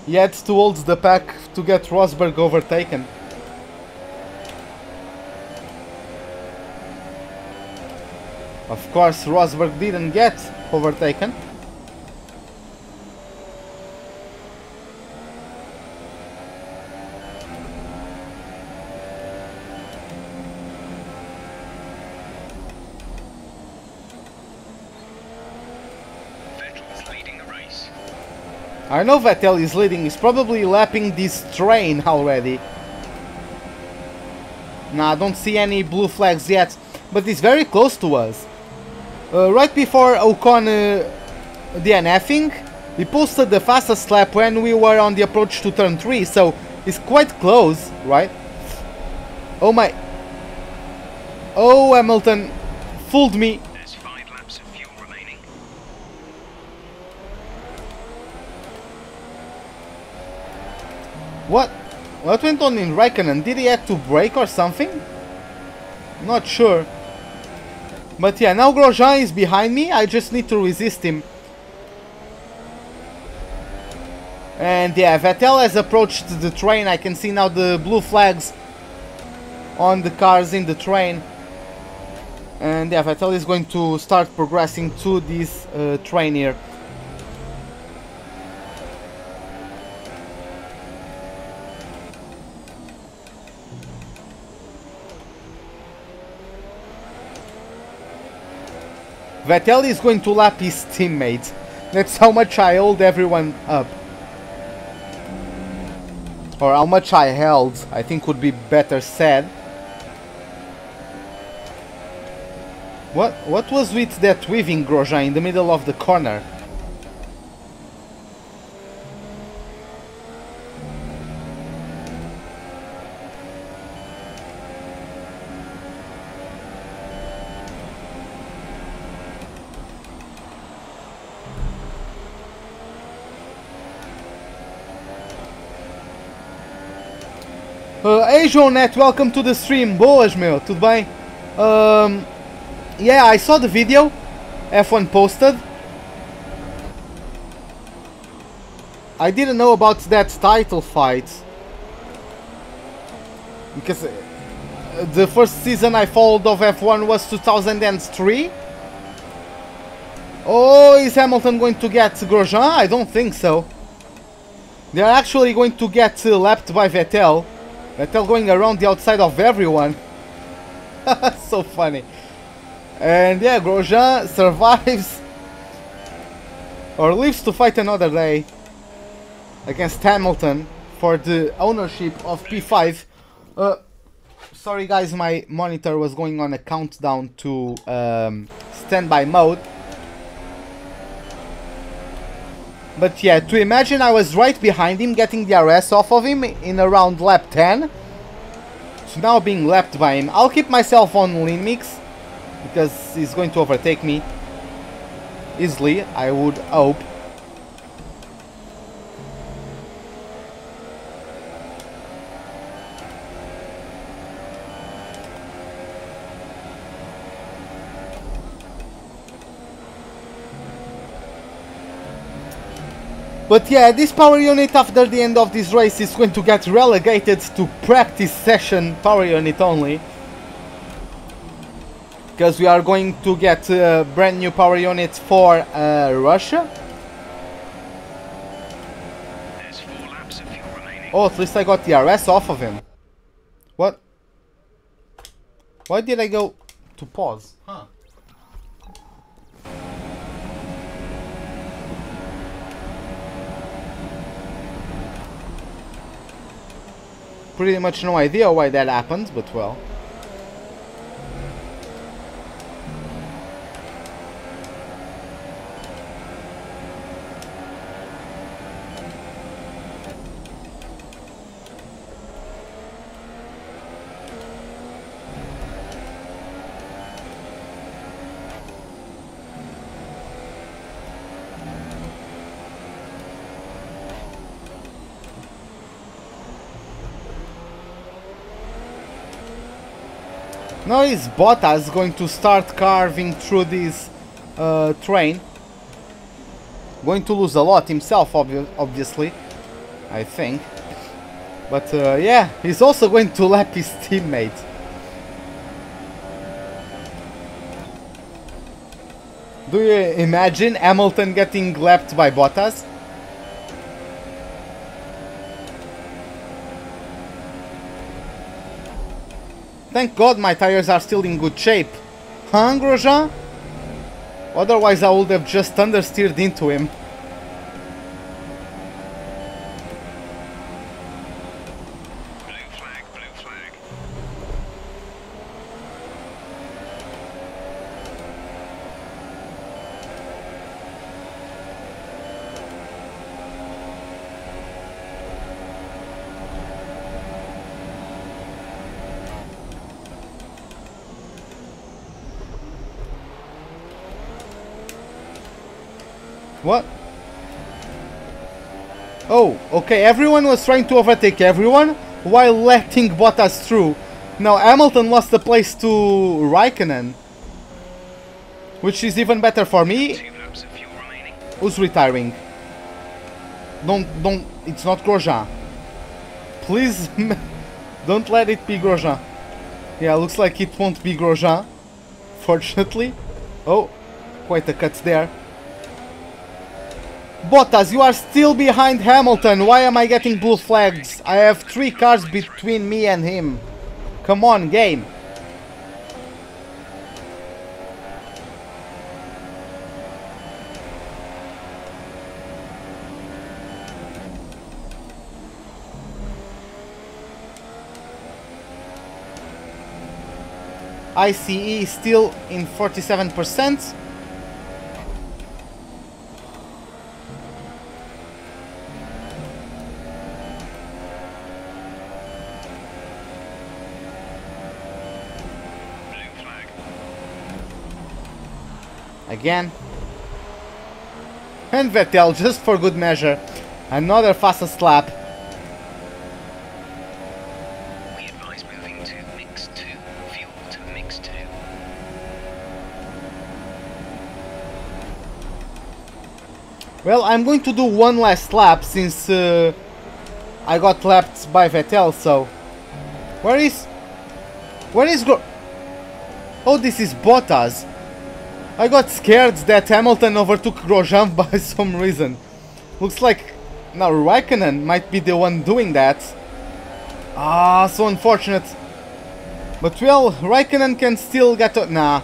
He had to hold the pack to get Rosberg overtaken. Of course, Rosberg didn't get overtaken. I know Vettel is leading, he's probably lapping this train already. Nah, I don't see any blue flags yet, but he's very close to us. Right before Ocon DNFing, he posted the fastest lap when we were on the approach to turn 3, so he's quite close, right? Oh my... Oh, Hamilton fooled me. There's 5 laps of fuel remaining. What went on in Raikkonen? Did he have to brake or something? Not sure. But yeah, now Grosjean is behind me. I just need to resist him. And yeah, Vettel has approached the train. I can see now the blue flags on the cars in the train. And yeah, Vettel is going to start progressing to this train here. Vettel is going to lap his teammate. That's how much I hold everyone up. Or how much I held, I think would be better said. What was with that weaving Grosjean in the middle of the corner? Hey Jonet, welcome to the stream. Boas, meu, tudo bem? Yeah, I saw the video F1 posted. I didn't know about that title fight. Because the first season I followed of F1 was 2003. Oh, is Hamilton going to get Grosjean? I don't think so. They're actually going to get lapped by Vettel. Vettel going around the outside of everyone. So funny. And yeah, Grosjean survives or lives to fight another day against Hamilton for the ownership of P5. Sorry guys, my monitor was going on a countdown to standby mode. But yeah, to imagine I was right behind him, getting the RS off of him in around lap 10. So now being lapped by him. I'll keep myself on lean mix, because he's going to overtake me easily, I would hope. But yeah, this power unit after the end of this race is going to get relegated to practice session power unit only. Because we are going to get brand new power units for Russia. There's 4 laps of fuel remaining. Oh, at least I got the RS off of him. What? Why did I go to pause? Huh. Pretty much no idea why that happened, but well. Now is Bottas going to start carving through this train. Going to lose a lot himself, obviously, I think. But yeah, he's also going to lap his teammate. Do you imagine Hamilton getting lapped by Bottas? Thank God my tires are still in good shape. Huh, Grosjean? Otherwise I would have just understeered into him. Blue flag, blue flag. What? Oh, okay, everyone was trying to overtake everyone while letting Bottas through. Now Hamilton lost the place to Raikkonen, which is even better for me. 2 laps of fuel remaining. Who's retiring? Don't, it's not Grosjean. Please, don't let it be Grosjean. Yeah, looks like it won't be Grosjean, fortunately. Oh, quite a cut there. Bottas, you are still behind Hamilton. Why am I getting blue flags? I have 3 cars between me and him. Come on, game. ICE is still in 47%. Again. And Vettel, just for good measure. Another fastest lap. We advise moving to mix 2. Fuel to mix 2. Well, I'm going to do one last lap since I got lapped by Vettel, so... Where is Oh, this is Bottas. I got scared that Hamilton overtook Grosjean by some reason. Looks like now Raikkonen might be the one doing that. Ah, so unfortunate. But well, Raikkonen can still get to... Nah.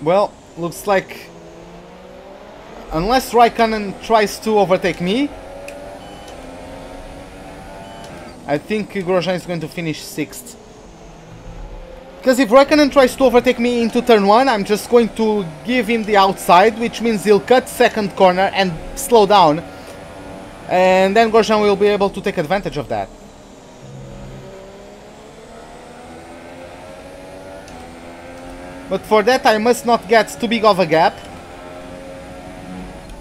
Well, looks like... Unless Raikkonen tries to overtake me... I think Grosjean is going to finish 6th. Because if Raikkonen tries to overtake me into turn 1, I'm just going to give him the outside, which means he'll cut 2nd corner and slow down. And then Grosjean will be able to take advantage of that. But for that I must not get too big of a gap.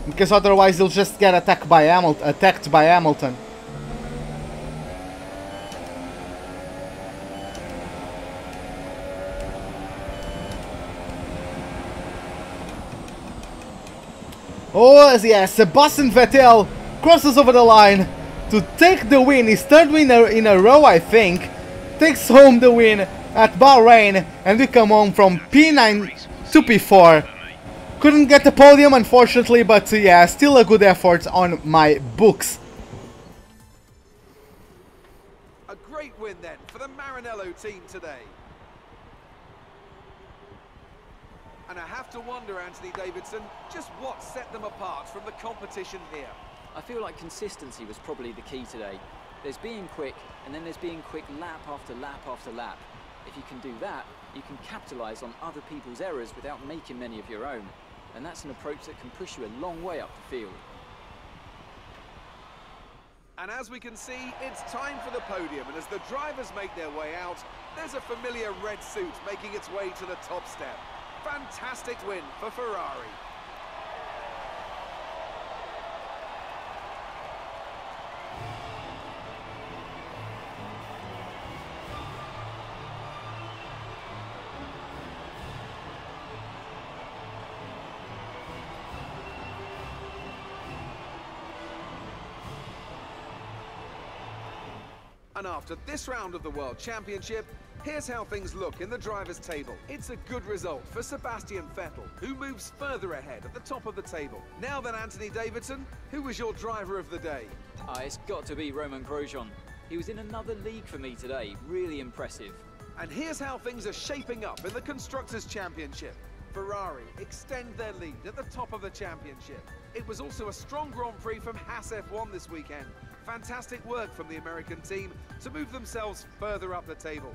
Because otherwise he'll just get attacked by Hamilton. Oh yes, Sebastian Vettel crosses over the line to take the win. His 3rd win in a row, I think. Takes home the win at Bahrain, and we come home from P9 to P4. Couldn't get the podium, unfortunately, but yeah, still a good effort on my books. A great win then for the Maranello team today. And I have to wonder, Anthony Davidson, just what set them apart from the competition here. I feel like consistency was probably the key today. There's being quick, and then there's being quick lap after lap after lap. If you can do that, you can capitalise on other people's errors without making many of your own. And that's an approach that can push you a long way up the field. And as we can see, it's time for the podium, and as the drivers make their way out, there's a familiar red suit making its way to the top step. Fantastic win for Ferrari. And after this round of the World Championship, here's how things look in the drivers' table. It's a good result for Sebastian Vettel, who moves further ahead at the top of the table. Now then, Anthony Davidson, who was your driver of the day? It's got to be Romain Grosjean. He was in another league for me today. Really impressive. And here's how things are shaping up in the Constructors' Championship. Ferrari extend their lead at the top of the championship. It was also a strong Grand Prix from Haas F1 this weekend. Fantastic work from the American team to move themselves further up the table.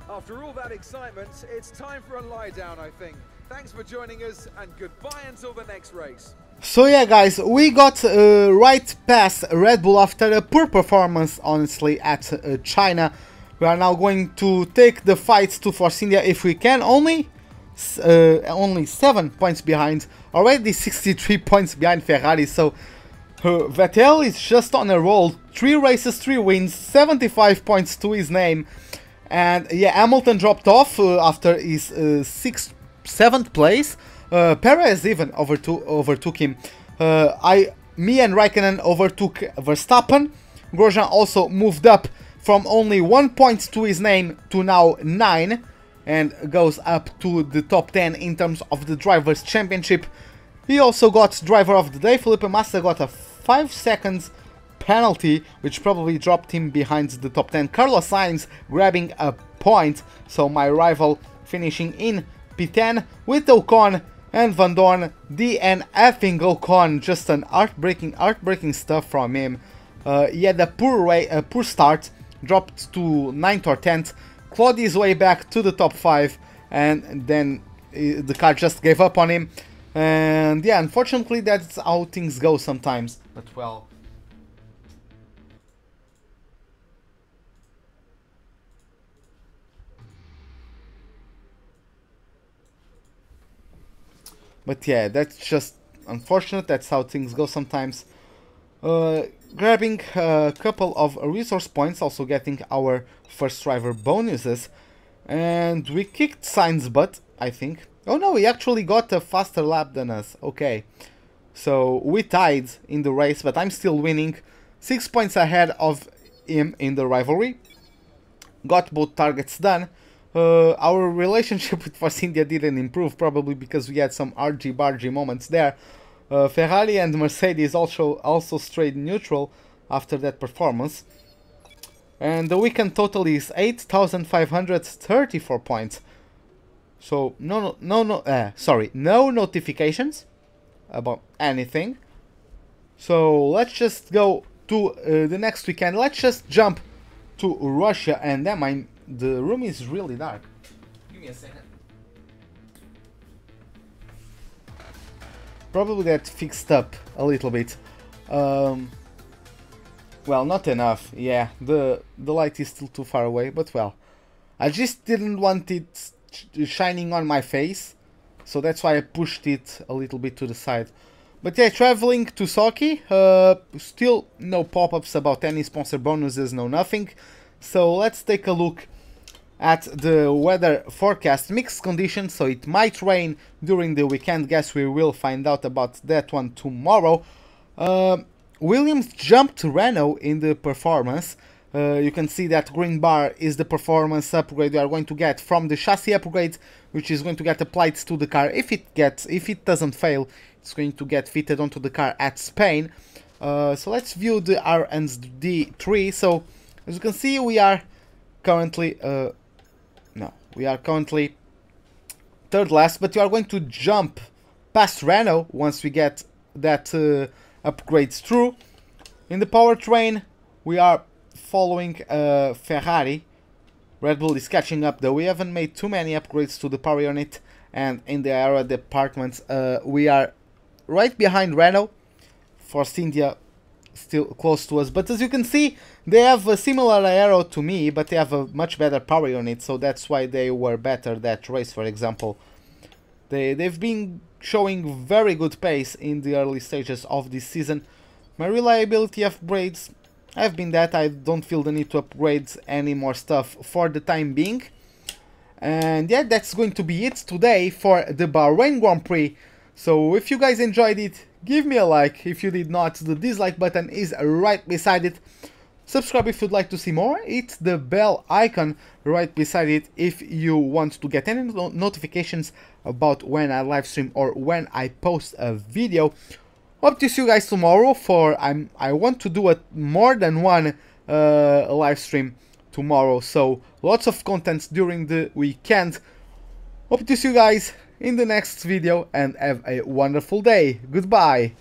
After all that excitement, it's time for a lie down, I think. Thanks for joining us, and goodbye until the next race. So yeah guys, we got right past Red Bull after a poor performance, honestly, at China. We are now going to take the fight to Force India if we can. Only 7 points behind, already 63 points behind Ferrari, so Vettel is just on a roll. 3 races, 3 wins, 75 points to his name. And yeah, Hamilton dropped off after his 7th place. Perez even overtook him. Me and Raikkonen overtook Verstappen. Grosjean also moved up from only 1 point to his name to now 9. And goes up to the top 10 in terms of the Drivers' Championship. He also got Driver of the Day. Felipe Massa got a 5 seconds penalty, which probably dropped him behind the top 10. Carlos Sainz grabbing a point, so my rival finishing in P10 with Ocon and Van Dorn. DNFing Ocon, just an heartbreaking stuff from him. He had a poor start, dropped to 9th or 10th, clawed his way back to the top 5, and then the car just gave up on him. And yeah, unfortunately that's how things go sometimes, but well. But yeah, that's just unfortunate, that's how things go sometimes. Grabbing a couple of resource points, also getting our first driver bonuses. And we kicked Sainz's butt, I think. Oh no, he actually got a faster lap than us. Okay. So we tied in the race, but I'm still winning. 6 points ahead of him in the rivalry. Got both targets done. Our relationship with Force India didn't improve, probably because we had some argy-bargy moments there. Ferrari and Mercedes also stayed neutral after that performance. And the weekend total is 8,534 points. So no notifications about anything. So let's just go to the next weekend. Let's just jump to Russia. And then the room is really dark. Give me a second. Probably that fixed up a little bit. Well, not enough. Yeah, the light is still too far away, but well, I just didn't want it shining on my face, so that's why I pushed it a little bit to the side. But yeah, traveling to Sochi, still no pop-ups about any sponsor bonuses, no nothing. So let's take a look at the weather forecast. Mixed conditions, so it might rain during the weekend. Guess we will find out about that one tomorrow. Williams jumped Renault in the performance. You can see that green bar is the performance upgrade we are going to get from the chassis upgrade, which is going to get applied to the car. If it doesn't fail, it's going to get fitted onto the car at Spain. So let's view the R&D tree. So as you can see, we are currently third last, but we are going to jump past Renault once we get that upgrades through. In the powertrain, we are following Ferrari. Red Bull is catching up though. We haven't made too many upgrades to the power unit, and in the aero department we are right behind Renault. Force India still close to us, but as you can see, they have a similar aero to me, but they have a much better power unit, so that's why they were better that race. For example, they've been showing very good pace in the early stages of this season. My reliability upgrades have been that I don't feel the need to upgrade any more stuff for the time being. And yeah, that's going to be it today for the Bahrain Grand Prix. So if you guys enjoyed it, give me a like. If you did not, the dislike button is right beside it. Subscribe if you'd like to see more. Hit the bell icon right beside it if you want to get any notifications about when I live stream or when I post a video. Hope to see you guys tomorrow for I want to do more than one live stream tomorrow, so lots of content during the weekend. Hope to see you guys in the next video and have a wonderful day. Goodbye.